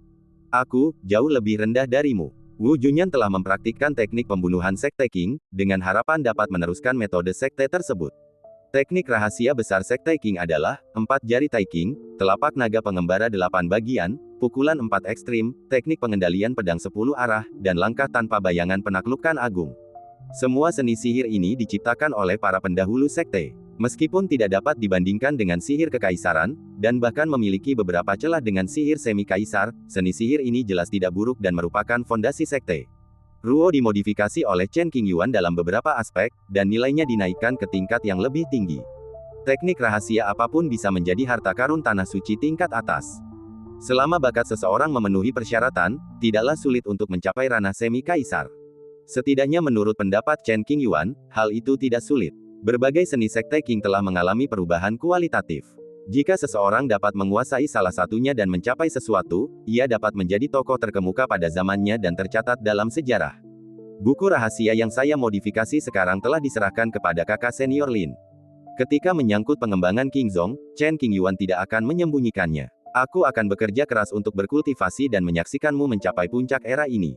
Aku, jauh lebih rendah darimu. Wu Junyan telah mempraktikkan teknik pembunuhan Sekte Qing, dengan harapan dapat meneruskan metode sekte tersebut. Teknik rahasia besar Sekte Qing adalah, 4 jari Tai Qing, telapak naga pengembara 8 bagian, pukulan 4 ekstrim, teknik pengendalian pedang 10 arah, dan langkah tanpa bayangan penaklukan agung. Semua seni sihir ini diciptakan oleh para pendahulu sekte. Meskipun tidak dapat dibandingkan dengan sihir kekaisaran, dan bahkan memiliki beberapa celah dengan sihir semi-kaisar, seni sihir ini jelas tidak buruk dan merupakan fondasi sekte. Ruo dimodifikasi oleh Chen Qingyuan dalam beberapa aspek, dan nilainya dinaikkan ke tingkat yang lebih tinggi. Teknik rahasia apapun bisa menjadi harta karun tanah suci tingkat atas. Selama bakat seseorang memenuhi persyaratan, tidaklah sulit untuk mencapai ranah semi-kaisar. Setidaknya menurut pendapat Chen Qingyuan, hal itu tidak sulit. Berbagai seni sekte Qing telah mengalami perubahan kualitatif. Jika seseorang dapat menguasai salah satunya dan mencapai sesuatu, ia dapat menjadi tokoh terkemuka pada zamannya dan tercatat dalam sejarah. Buku rahasia yang saya modifikasi sekarang telah diserahkan kepada kakak senior Lin. Ketika menyangkut pengembangan Qingzong, Chen Qingyuan tidak akan menyembunyikannya. Aku akan bekerja keras untuk berkultivasi dan menyaksikanmu mencapai puncak era ini.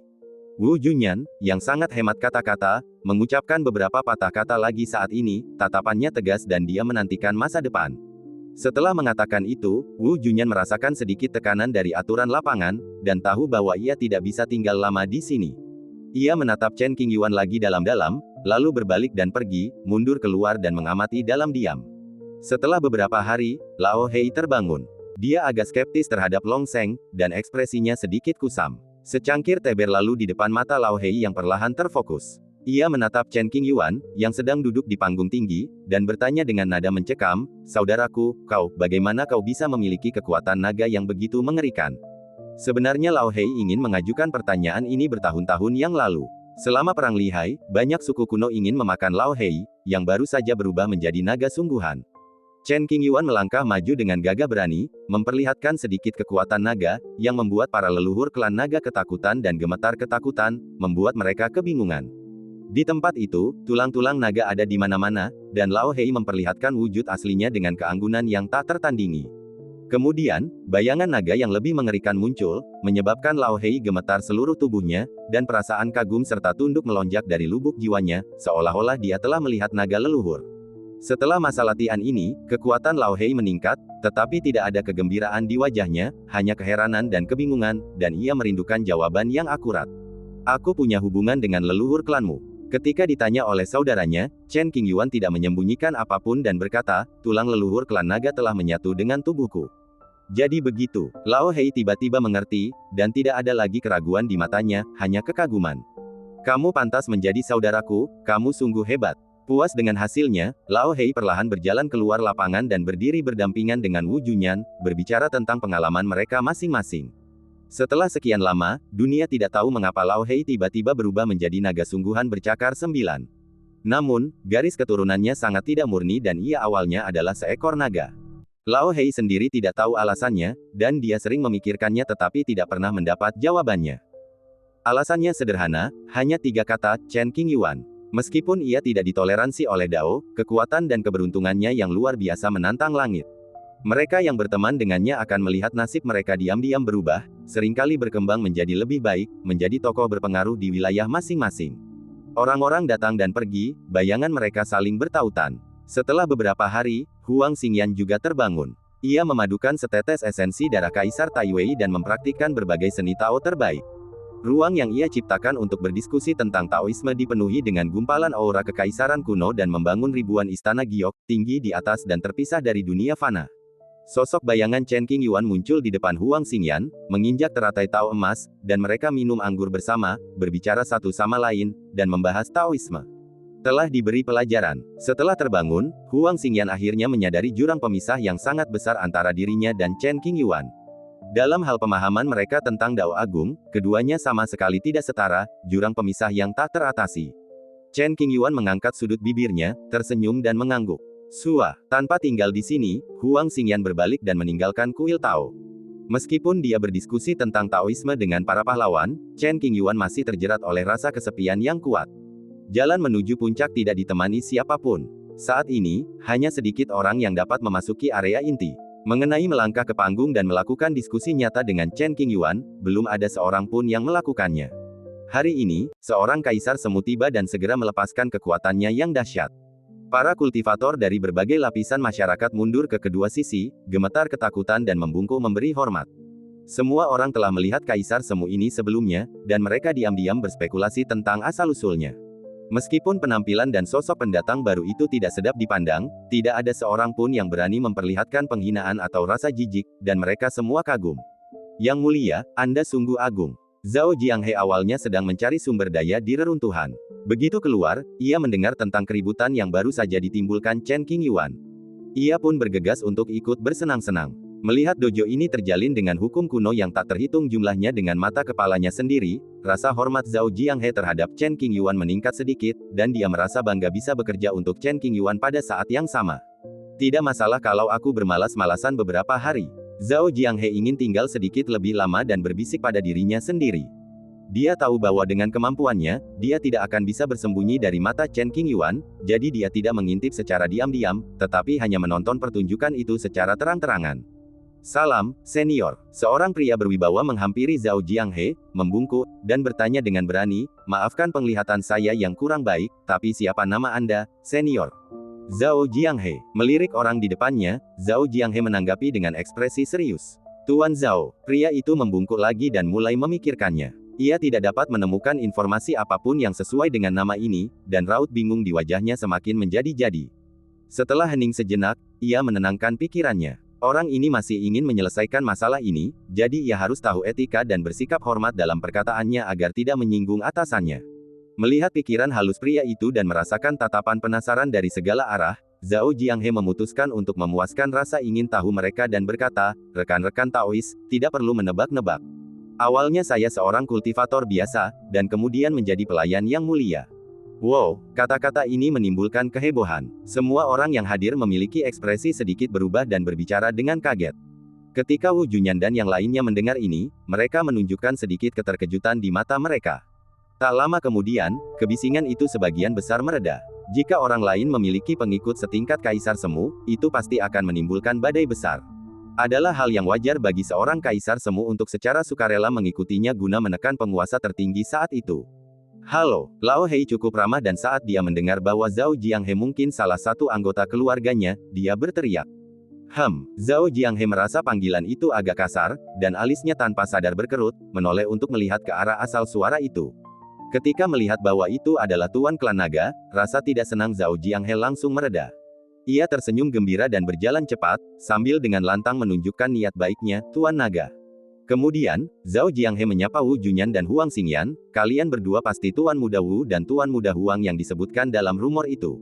Wu Junyan, yang sangat hemat kata-kata, mengucapkan beberapa patah kata lagi saat ini, tatapannya tegas dan dia menantikan masa depan. Setelah mengatakan itu, Wu Junyan merasakan sedikit tekanan dari aturan lapangan, dan tahu bahwa ia tidak bisa tinggal lama di sini. Ia menatap Chen Qingyuan lagi dalam-dalam, lalu berbalik dan pergi, mundur keluar dan mengamati dalam diam. Setelah beberapa hari, Lao Hei terbangun. Dia agak skeptis terhadap Long Sheng, dan ekspresinya sedikit kusam. Secangkir teh berlalu di depan mata Lao Hei yang perlahan terfokus. Ia menatap Chen Qingyuan, yang sedang duduk di panggung tinggi, dan bertanya dengan nada mencekam, "Saudaraku, bagaimana kau bisa memiliki kekuatan naga yang begitu mengerikan?" Sebenarnya Lao Hei ingin mengajukan pertanyaan ini bertahun-tahun yang lalu. Selama Perang Lihai, banyak suku kuno ingin memakan Lao Hei, yang baru saja berubah menjadi naga sungguhan. Chen Qingyuan melangkah maju dengan gagah berani, memperlihatkan sedikit kekuatan naga, yang membuat para leluhur klan naga ketakutan dan gemetar ketakutan, membuat mereka kebingungan. Di tempat itu, tulang-tulang naga ada di mana-mana, dan Lao Hei memperlihatkan wujud aslinya dengan keanggunan yang tak tertandingi. Kemudian, bayangan naga yang lebih mengerikan muncul, menyebabkan Lao Hei gemetar seluruh tubuhnya, dan perasaan kagum serta tunduk melonjak dari lubuk jiwanya, seolah-olah dia telah melihat naga leluhur. Setelah masa latihan ini, kekuatan Lao Hei meningkat, tetapi tidak ada kegembiraan di wajahnya, hanya keheranan dan kebingungan, dan ia merindukan jawaban yang akurat. "Aku punya hubungan dengan leluhur klanmu." Ketika ditanya oleh saudaranya, Chen Qingyuan tidak menyembunyikan apapun dan berkata, "Tulang leluhur klan naga telah menyatu dengan tubuhku." Jadi begitu, Lao Hei tiba-tiba mengerti, dan tidak ada lagi keraguan di matanya, hanya kekaguman. "Kamu pantas menjadi saudaraku, kamu sungguh hebat." Puas dengan hasilnya, Lao Hei perlahan berjalan keluar lapangan dan berdiri berdampingan dengan Wu Junyan, berbicara tentang pengalaman mereka masing-masing. Setelah sekian lama, dunia tidak tahu mengapa Lao Hei tiba-tiba berubah menjadi naga sungguhan bercakar 9. Namun, garis keturunannya sangat tidak murni dan ia awalnya adalah seekor naga. Lao Hei sendiri tidak tahu alasannya, dan dia sering memikirkannya tetapi tidak pernah mendapat jawabannya. Alasannya sederhana, hanya 3 kata, Chen Qingyuan. Meskipun ia tidak ditoleransi oleh Dao, kekuatan dan keberuntungannya yang luar biasa menantang langit. Mereka yang berteman dengannya akan melihat nasib mereka diam-diam berubah, seringkali berkembang menjadi lebih baik, menjadi tokoh berpengaruh di wilayah masing-masing. Orang-orang datang dan pergi, bayangan mereka saling bertautan. Setelah beberapa hari, Huang Xingyan juga terbangun. Ia memadukan setetes esensi darah Kaisar Taiwei dan mempraktikkan berbagai seni Tao terbaik. Ruang yang ia ciptakan untuk berdiskusi tentang Taoisme dipenuhi dengan gumpalan aura kekaisaran kuno dan membangun ribuan istana giok, tinggi di atas dan terpisah dari dunia fana. Sosok bayangan Chen Qingyuan muncul di depan Huang Xingyan, menginjak teratai Tao emas, dan mereka minum anggur bersama, berbicara satu sama lain, dan membahas Taoisme. Telah diberi pelajaran. Setelah terbangun, Huang Xingyan akhirnya menyadari jurang pemisah yang sangat besar antara dirinya dan Chen Qingyuan. Dalam hal pemahaman mereka tentang Dao Agung, keduanya sama sekali tidak setara, jurang pemisah yang tak teratasi. Chen Qingyuan mengangkat sudut bibirnya, tersenyum dan mengangguk. "Sua, tanpa tinggal di sini," Huang Xingyan berbalik dan meninggalkan kuil Tao. Meskipun dia berdiskusi tentang Taoisme dengan para pahlawan, Chen Qingyuan masih terjerat oleh rasa kesepian yang kuat. Jalan menuju puncak tidak ditemani siapapun. Saat ini, hanya sedikit orang yang dapat memasuki area inti. Mengenai melangkah ke panggung dan melakukan diskusi nyata dengan Chen Qingyuan, belum ada seorang pun yang melakukannya. Hari ini, seorang kaisar semu tiba dan segera melepaskan kekuatannya yang dahsyat. Para kultivator dari berbagai lapisan masyarakat mundur ke kedua sisi, gemetar ketakutan dan membungkuk memberi hormat. Semua orang telah melihat kaisar semu ini sebelumnya, dan mereka diam-diam berspekulasi tentang asal-usulnya. Meskipun penampilan dan sosok pendatang baru itu tidak sedap dipandang, tidak ada seorang pun yang berani memperlihatkan penghinaan atau rasa jijik, dan mereka semua kagum. "Yang mulia, Anda sungguh agung." Zhao Jianghe awalnya sedang mencari sumber daya di reruntuhan. Begitu keluar, ia mendengar tentang keributan yang baru saja ditimbulkan Chen Qingyuan. Ia pun bergegas untuk ikut bersenang-senang. Melihat dojo ini terjalin dengan hukum kuno yang tak terhitung jumlahnya dengan mata kepalanya sendiri, rasa hormat Zhao Jianghe terhadap Chen Qingyuan meningkat sedikit, dan dia merasa bangga bisa bekerja untuk Chen Qingyuan pada saat yang sama. Tidak masalah kalau aku bermalas-malasan beberapa hari. Zhao Jianghe ingin tinggal sedikit lebih lama dan berbisik pada dirinya sendiri. Dia tahu bahwa dengan kemampuannya, dia tidak akan bisa bersembunyi dari mata Chen Qingyuan, jadi dia tidak mengintip secara diam-diam, tetapi hanya menonton pertunjukan itu secara terang-terangan. Salam, senior. Seorang pria berwibawa menghampiri Zhao Jianghe, membungkuk, dan bertanya dengan berani, maafkan penglihatan saya yang kurang baik, tapi siapa nama Anda, senior? Zhao Jianghe. Melirik orang di depannya, Zhao Jianghe menanggapi dengan ekspresi serius. Tuan Zhao. Pria itu membungkuk lagi dan mulai memikirkannya. Ia tidak dapat menemukan informasi apapun yang sesuai dengan nama ini, dan raut bingung di wajahnya semakin menjadi-jadi. Setelah hening sejenak, ia menenangkan pikirannya. Orang ini masih ingin menyelesaikan masalah ini, jadi ia harus tahu etika dan bersikap hormat dalam perkataannya agar tidak menyinggung atasannya. Melihat pikiran halus pria itu dan merasakan tatapan penasaran dari segala arah, Zhao Jianghe memutuskan untuk memuaskan rasa ingin tahu mereka dan berkata, rekan-rekan Taois, tidak perlu menebak-nebak. Awalnya saya seorang kultivator biasa, dan kemudian menjadi pelayan yang mulia. Wow, kata-kata ini menimbulkan kehebohan. Semua orang yang hadir memiliki ekspresi sedikit berubah dan berbicara dengan kaget. Ketika Wu Junyan dan yang lainnya mendengar ini, mereka menunjukkan sedikit keterkejutan di mata mereka. Tak lama kemudian, kebisingan itu sebagian besar mereda. Jika orang lain memiliki pengikut setingkat Kaisar Semu, itu pasti akan menimbulkan badai besar. Adalah hal yang wajar bagi seorang Kaisar Semu untuk secara sukarela mengikutinya guna menekan penguasa tertinggi saat itu. Halo, Lao Hei cukup ramah dan saat dia mendengar bahwa Zhao Jianghe mungkin salah satu anggota keluarganya, dia berteriak. Zhao Jianghe merasa panggilan itu agak kasar, dan alisnya tanpa sadar berkerut, menoleh untuk melihat ke arah asal suara itu. Ketika melihat bahwa itu adalah Tuan Klan Naga, rasa tidak senang Zhao Jianghe langsung mereda. Ia tersenyum gembira dan berjalan cepat, sambil dengan lantang menunjukkan niat baiknya, Tuan Naga. Kemudian, Zhao Jianghe menyapa Wu Junyan dan Huang Xingyan, kalian berdua pasti Tuan Muda Wu dan Tuan Muda Huang yang disebutkan dalam rumor itu.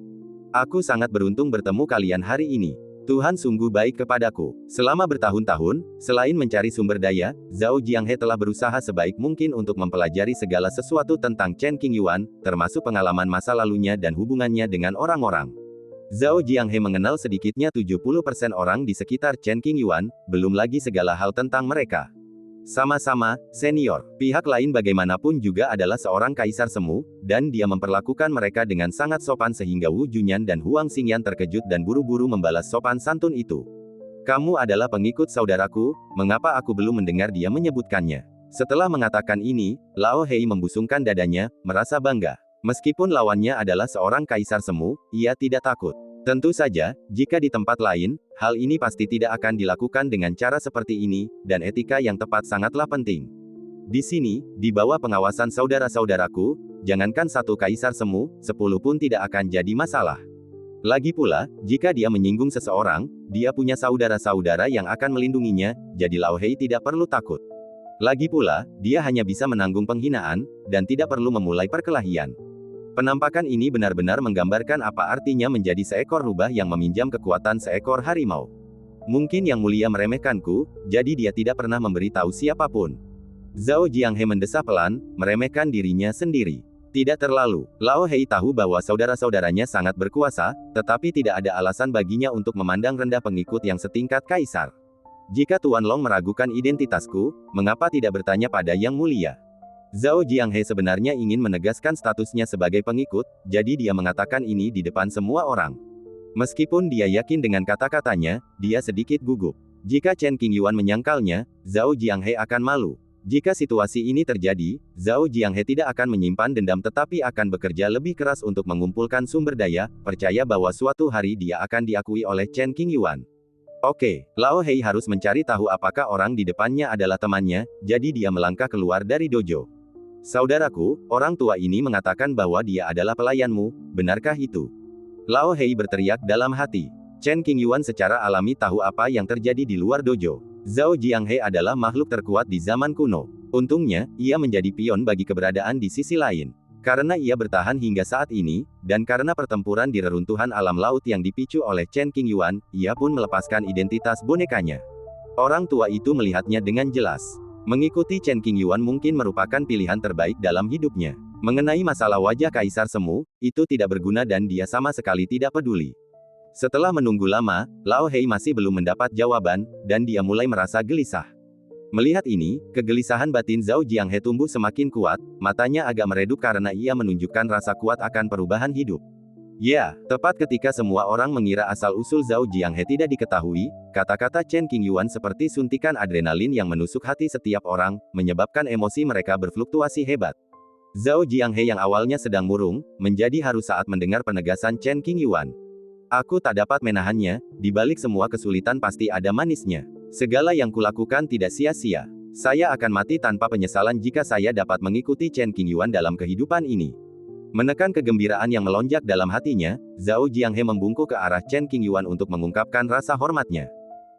Aku sangat beruntung bertemu kalian hari ini. Tuhan sungguh baik kepadaku. Selama bertahun-tahun, selain mencari sumber daya, Zhao Jianghe telah berusaha sebaik mungkin untuk mempelajari segala sesuatu tentang Chen Qingyuan, termasuk pengalaman masa lalunya dan hubungannya dengan orang-orang. Zhao Jianghe mengenal sedikitnya 70% orang di sekitar Chen Qingyuan, belum lagi segala hal tentang mereka. Sama-sama, senior. Pihak lain bagaimanapun juga adalah seorang Kaisar Semu, dan dia memperlakukan mereka dengan sangat sopan sehingga Wu Junyan dan Huang Xingyan terkejut dan buru-buru membalas sopan santun itu. Kamu adalah pengikut saudaraku, mengapa aku belum mendengar dia menyebutkannya? Setelah mengatakan ini, Lao Hei membusungkan dadanya, merasa bangga. Meskipun lawannya adalah seorang Kaisar Semu, ia tidak takut. Tentu saja, jika di tempat lain, hal ini pasti tidak akan dilakukan dengan cara seperti ini, dan etika yang tepat sangatlah penting. Di sini, di bawah pengawasan saudara-saudaraku, jangankan satu Kaisar Semu, 10 pun tidak akan jadi masalah. Lagi pula, jika dia menyinggung seseorang, dia punya saudara-saudara yang akan melindunginya, jadi Lao Hei tidak perlu takut. Lagi pula, dia hanya bisa menanggung penghinaan, dan tidak perlu memulai perkelahian. Penampakan ini benar-benar menggambarkan apa artinya menjadi seekor rubah yang meminjam kekuatan seekor harimau. Mungkin Yang Mulia meremehkanku, jadi dia tidak pernah memberitahu siapapun. Zhao Jianghe mendesah pelan, meremehkan dirinya sendiri. Tidak terlalu. Lao Hei tahu bahwa saudara-saudaranya sangat berkuasa, tetapi tidak ada alasan baginya untuk memandang rendah pengikut yang setingkat Kaisar. Jika Tuan Long meragukan identitasku, mengapa tidak bertanya pada Yang Mulia? Zhao Jianghe sebenarnya ingin menegaskan statusnya sebagai pengikut, jadi dia mengatakan ini di depan semua orang. Meskipun dia yakin dengan kata-katanya, dia sedikit gugup. Jika Chen Qingyuan menyangkalnya, Zhao Jianghe akan malu. Jika situasi ini terjadi, Zhao Jianghe tidak akan menyimpan dendam tetapi akan bekerja lebih keras untuk mengumpulkan sumber daya, percaya bahwa suatu hari dia akan diakui oleh Chen Qingyuan. Oke, Lao Hei harus mencari tahu apakah orang di depannya adalah temannya, jadi dia melangkah keluar dari dojo. Saudaraku, orang tua ini mengatakan bahwa dia adalah pelayanmu, benarkah itu? Lao Hei berteriak dalam hati. Chen Qingyuan secara alami tahu apa yang terjadi di luar dojo. Zhao Jianghe adalah makhluk terkuat di zaman kuno. Untungnya, ia menjadi pion bagi keberadaan di sisi lain. Karena ia bertahan hingga saat ini, dan karena pertempuran di reruntuhan alam laut yang dipicu oleh Chen Qingyuan, ia pun melepaskan identitas bonekanya. Orang tua itu melihatnya dengan jelas. Mengikuti Chen Qingyuan mungkin merupakan pilihan terbaik dalam hidupnya. Mengenai masalah wajah Kaisar Semu, itu tidak berguna dan dia sama sekali tidak peduli. Setelah menunggu lama, Lao Hei masih belum mendapat jawaban, dan dia mulai merasa gelisah. Melihat ini, kegelisahan batin Zhao Jianghe tumbuh semakin kuat, matanya agak meredup karena ia menunjukkan rasa kuat akan perubahan hidup. Ya, tepat ketika semua orang mengira asal-usul Zhao Jianghe tidak diketahui, kata-kata Chen Qingyuan seperti suntikan adrenalin yang menusuk hati setiap orang, menyebabkan emosi mereka berfluktuasi hebat. Zhao Jianghe yang awalnya sedang murung, menjadi haru saat mendengar penegasan Chen Qingyuan. Aku tak dapat menahannya, di balik semua kesulitan pasti ada manisnya. Segala yang kulakukan tidak sia-sia. Saya akan mati tanpa penyesalan jika saya dapat mengikuti Chen Qingyuan dalam kehidupan ini. Menekan kegembiraan yang melonjak dalam hatinya, Zhao Jianghe membungkuk ke arah Chen Qingyuan untuk mengungkapkan rasa hormatnya.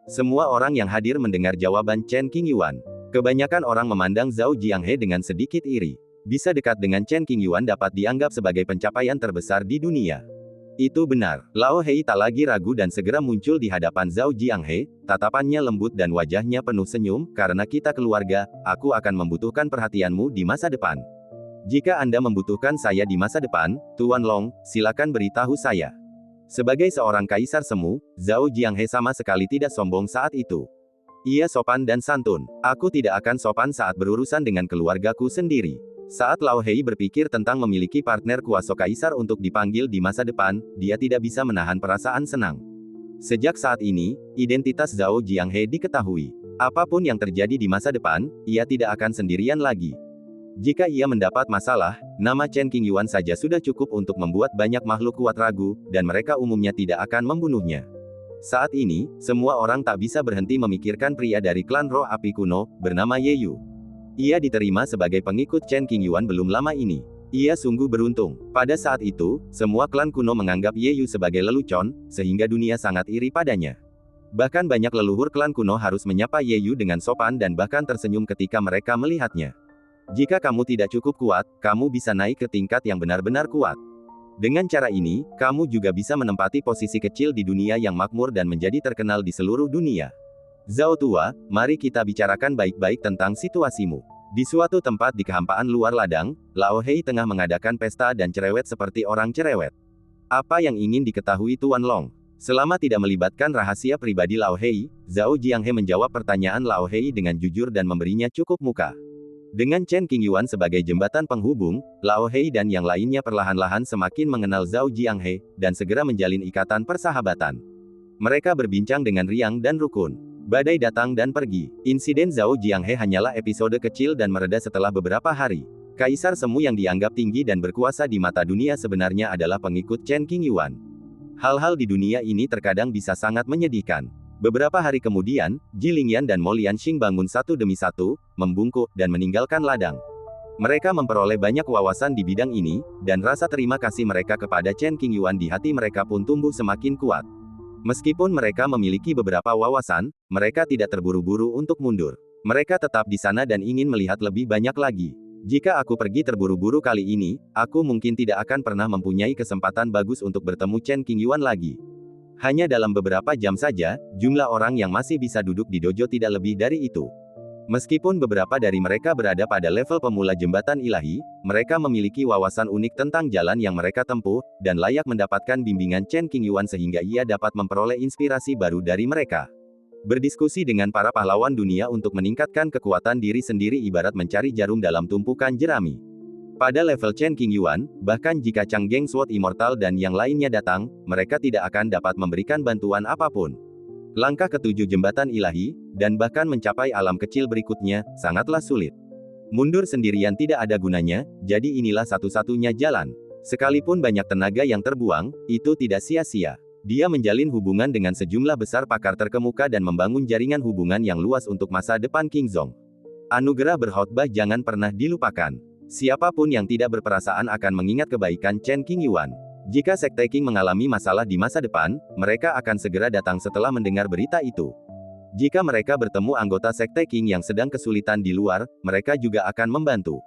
Semua orang yang hadir mendengar jawaban Chen Qingyuan. Kebanyakan orang memandang Zhao Jianghe dengan sedikit iri. Bisa dekat dengan Chen Qingyuan dapat dianggap sebagai pencapaian terbesar di dunia. Itu benar. Lao Hei tak lagi ragu dan segera muncul di hadapan Zhao Jianghe, tatapannya lembut dan wajahnya penuh senyum, karena kita keluarga, aku akan membutuhkan perhatianmu di masa depan. Jika Anda membutuhkan saya di masa depan, Tuan Long, silakan beritahu saya. Sebagai seorang kaisar semu, Zhao Jianghe sama sekali tidak sombong saat itu. Ia sopan dan santun. Aku tidak akan sopan saat berurusan dengan keluargaku sendiri. Saat Lao Hei berpikir tentang memiliki partner kuasa kaisar untuk dipanggil di masa depan, dia tidak bisa menahan perasaan senang. Sejak saat ini, identitas Zhao Jianghe diketahui. Apapun yang terjadi di masa depan, ia tidak akan sendirian lagi. Jika ia mendapat masalah, nama Chen Qingyuan saja sudah cukup untuk membuat banyak makhluk kuat ragu, dan mereka umumnya tidak akan membunuhnya. Saat ini, semua orang tak bisa berhenti memikirkan pria dari klan roh api kuno, bernama Ye Yu. Ia diterima sebagai pengikut Chen Qingyuan belum lama ini. Ia sungguh beruntung. Pada saat itu, semua klan kuno menganggap Ye Yu sebagai lelucon, sehingga dunia sangat iri padanya. Bahkan banyak leluhur klan kuno harus menyapa Ye Yu dengan sopan dan bahkan tersenyum ketika mereka melihatnya. Jika kamu tidak cukup kuat, kamu bisa naik ke tingkat yang benar-benar kuat. Dengan cara ini, kamu juga bisa menempati posisi kecil di dunia yang makmur dan menjadi terkenal di seluruh dunia. Zhao tua, mari kita bicarakan baik-baik tentang situasimu. Di suatu tempat di kehampaan luar ladang, Lao Hei tengah mengadakan pesta dan cerewet seperti orang cerewet. Apa yang ingin diketahui Tuan Long? Selama tidak melibatkan rahasia pribadi Lao Hei, Zhao Jianghe menjawab pertanyaan Lao Hei dengan jujur dan memberinya cukup muka. Dengan Chen Qingyuan sebagai jembatan penghubung, Lao Hei dan yang lainnya perlahan-lahan semakin mengenal Zhao Jianghe, dan segera menjalin ikatan persahabatan. Mereka berbincang dengan riang dan rukun. Badai datang dan pergi. Insiden Zhao Jianghe hanyalah episode kecil dan mereda setelah beberapa hari. Kaisar semu yang dianggap tinggi dan berkuasa di mata dunia sebenarnya adalah pengikut Chen Qingyuan. Hal-hal di dunia ini terkadang bisa sangat menyedihkan. Beberapa hari kemudian, Ji Lingyan dan Mo Lianxing bangun satu demi satu, membungkuk, dan meninggalkan ladang. Mereka memperoleh banyak wawasan di bidang ini, dan rasa terima kasih mereka kepada Chen Qingyuan di hati mereka pun tumbuh semakin kuat. Meskipun mereka memiliki beberapa wawasan, mereka tidak terburu-buru untuk mundur. Mereka tetap di sana dan ingin melihat lebih banyak lagi. Jika aku pergi terburu-buru kali ini, aku mungkin tidak akan pernah mempunyai kesempatan bagus untuk bertemu Chen Qingyuan lagi. Hanya dalam beberapa jam saja, jumlah orang yang masih bisa duduk di dojo tidak lebih dari itu. Meskipun beberapa dari mereka berada pada level pemula jembatan ilahi, mereka memiliki wawasan unik tentang jalan yang mereka tempuh, dan layak mendapatkan bimbingan Chen Qingyuan sehingga ia dapat memperoleh inspirasi baru dari mereka. Berdiskusi dengan para pahlawan dunia untuk meningkatkan kekuatan diri sendiri ibarat mencari jarum dalam tumpukan jerami. Pada level Chen Qingyuan, bahkan jika Changgeng Sword Immortal dan yang lainnya datang, mereka tidak akan dapat memberikan bantuan apapun. Langkah ketujuh jembatan ilahi, dan bahkan mencapai alam kecil berikutnya, sangatlah sulit. Mundur sendirian tidak ada gunanya, jadi inilah satu-satunya jalan. Sekalipun banyak tenaga yang terbuang, itu tidak sia-sia. Dia menjalin hubungan dengan sejumlah besar pakar terkemuka dan membangun jaringan hubungan yang luas untuk masa depan Qingzong. Anugerah berkhotbah jangan pernah dilupakan. Siapapun yang tidak berperasaan akan mengingat kebaikan Chen Qingyuan. Jika Sekte Qing mengalami masalah di masa depan, mereka akan segera datang setelah mendengar berita itu. Jika mereka bertemu anggota Sekte Qing yang sedang kesulitan di luar, mereka juga akan membantu.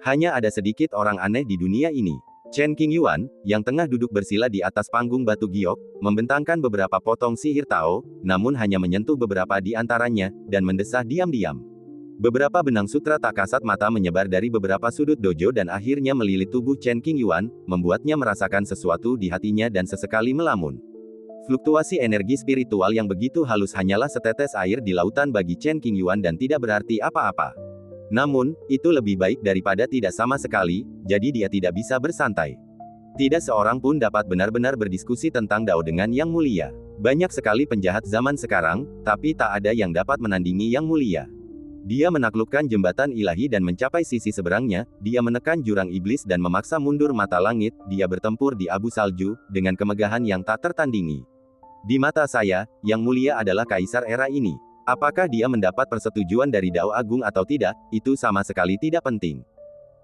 Hanya ada sedikit orang aneh di dunia ini. Chen Qingyuan, yang tengah duduk bersila di atas panggung batu giok, membentangkan beberapa potong sihir Tao, namun hanya menyentuh beberapa di antaranya, dan mendesah diam-diam. Beberapa benang sutra tak kasat mata menyebar dari beberapa sudut dojo dan akhirnya melilit tubuh Chen Qingyuan, membuatnya merasakan sesuatu di hatinya dan sesekali melamun. Fluktuasi energi spiritual yang begitu halus hanyalah setetes air di lautan bagi Chen Qingyuan dan tidak berarti apa-apa. Namun, itu lebih baik daripada tidak sama sekali, jadi dia tidak bisa bersantai. Tidak seorang pun dapat benar-benar berdiskusi tentang Dao dengan Yang Mulia. Banyak sekali penjahat zaman sekarang, tapi tak ada yang dapat menandingi Yang Mulia. Dia menaklukkan jembatan ilahi dan mencapai sisi seberangnya, dia menekan jurang iblis dan memaksa mundur mata langit, dia bertempur di abu salju, dengan kemegahan yang tak tertandingi. Di mata saya, Yang Mulia adalah kaisar era ini. Apakah dia mendapat persetujuan dari Dao Agung atau tidak, itu sama sekali tidak penting.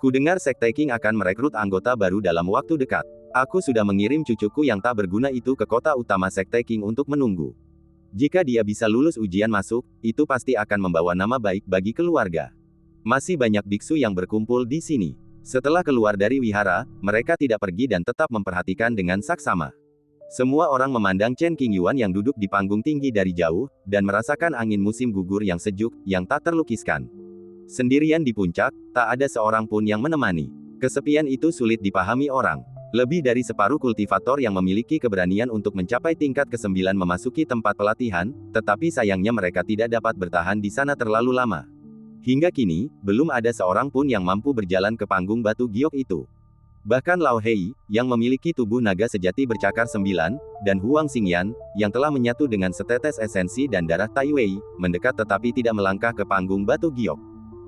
Kudengar Sekte Qing akan merekrut anggota baru dalam waktu dekat. Aku sudah mengirim cucuku yang tak berguna itu ke kota utama Sekte Qing untuk menunggu. Jika dia bisa lulus ujian masuk, itu pasti akan membawa nama baik bagi keluarga. Masih banyak biksu yang berkumpul di sini. Setelah keluar dari wihara, mereka tidak pergi dan tetap memperhatikan dengan saksama. Semua orang memandang Chen Qingyuan yang duduk di panggung tinggi dari jauh, dan merasakan angin musim gugur yang sejuk, yang tak terlukiskan. Sendirian di puncak, tak ada seorang pun yang menemani. Kesepian itu sulit dipahami orang. Lebih dari separuh kultivator yang memiliki keberanian untuk mencapai tingkat ke-9 memasuki tempat pelatihan, tetapi sayangnya mereka tidak dapat bertahan di sana terlalu lama. Hingga kini, belum ada seorang pun yang mampu berjalan ke panggung batu giok itu. Bahkan Lao Hei, yang memiliki tubuh naga sejati bercakar 9, dan Huang Xingyan, yang telah menyatu dengan setetes esensi dan darah Tai Wei, mendekat tetapi tidak melangkah ke panggung batu giok.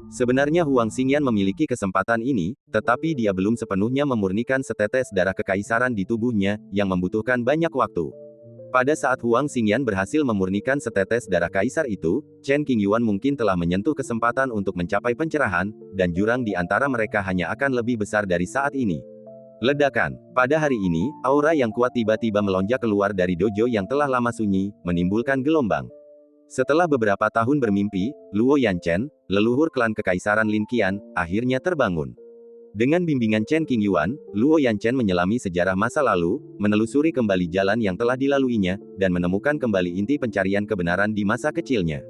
Sebenarnya Huang Xingyan memiliki kesempatan ini, tetapi dia belum sepenuhnya memurnikan setetes darah kekaisaran di tubuhnya, yang membutuhkan banyak waktu. Pada saat Huang Xingyan berhasil memurnikan setetes darah kaisar itu, Chen Qingyuan mungkin telah menyentuh kesempatan untuk mencapai pencerahan, dan jurang di antara mereka hanya akan lebih besar dari saat ini. Ledakan. Pada hari ini, aura yang kuat tiba-tiba melonjak keluar dari dojo yang telah lama sunyi, menimbulkan gelombang. Setelah beberapa tahun bermimpi, Luo Yanchen, leluhur klan kekaisaran Lin Qian, akhirnya terbangun. Dengan bimbingan Chen Qingyuan, Luo Yanchen menyelami sejarah masa lalu, menelusuri kembali jalan yang telah dilaluinya, dan menemukan kembali inti pencarian kebenaran di masa kecilnya.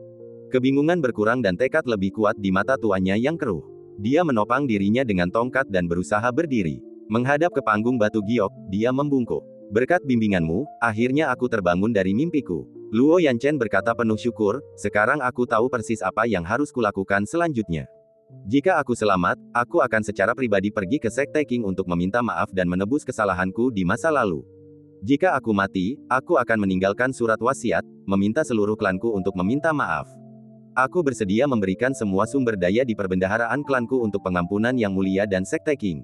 Kebingungan berkurang dan tekad lebih kuat di mata tuannya yang keruh. Dia menopang dirinya dengan tongkat dan berusaha berdiri. Menghadap ke panggung batu giok, dia membungkuk. Berkat bimbinganmu, akhirnya aku terbangun dari mimpiku. Luo Yanchen berkata penuh syukur, sekarang aku tahu persis apa yang harus kulakukan selanjutnya. Jika aku selamat, aku akan secara pribadi pergi ke Sekte Qing untuk meminta maaf dan menebus kesalahanku di masa lalu. Jika aku mati, aku akan meninggalkan surat wasiat, meminta seluruh klanku untuk meminta maaf. Aku bersedia memberikan semua sumber daya di perbendaharaan klanku untuk pengampunan Yang Mulia dan Sekte Qing.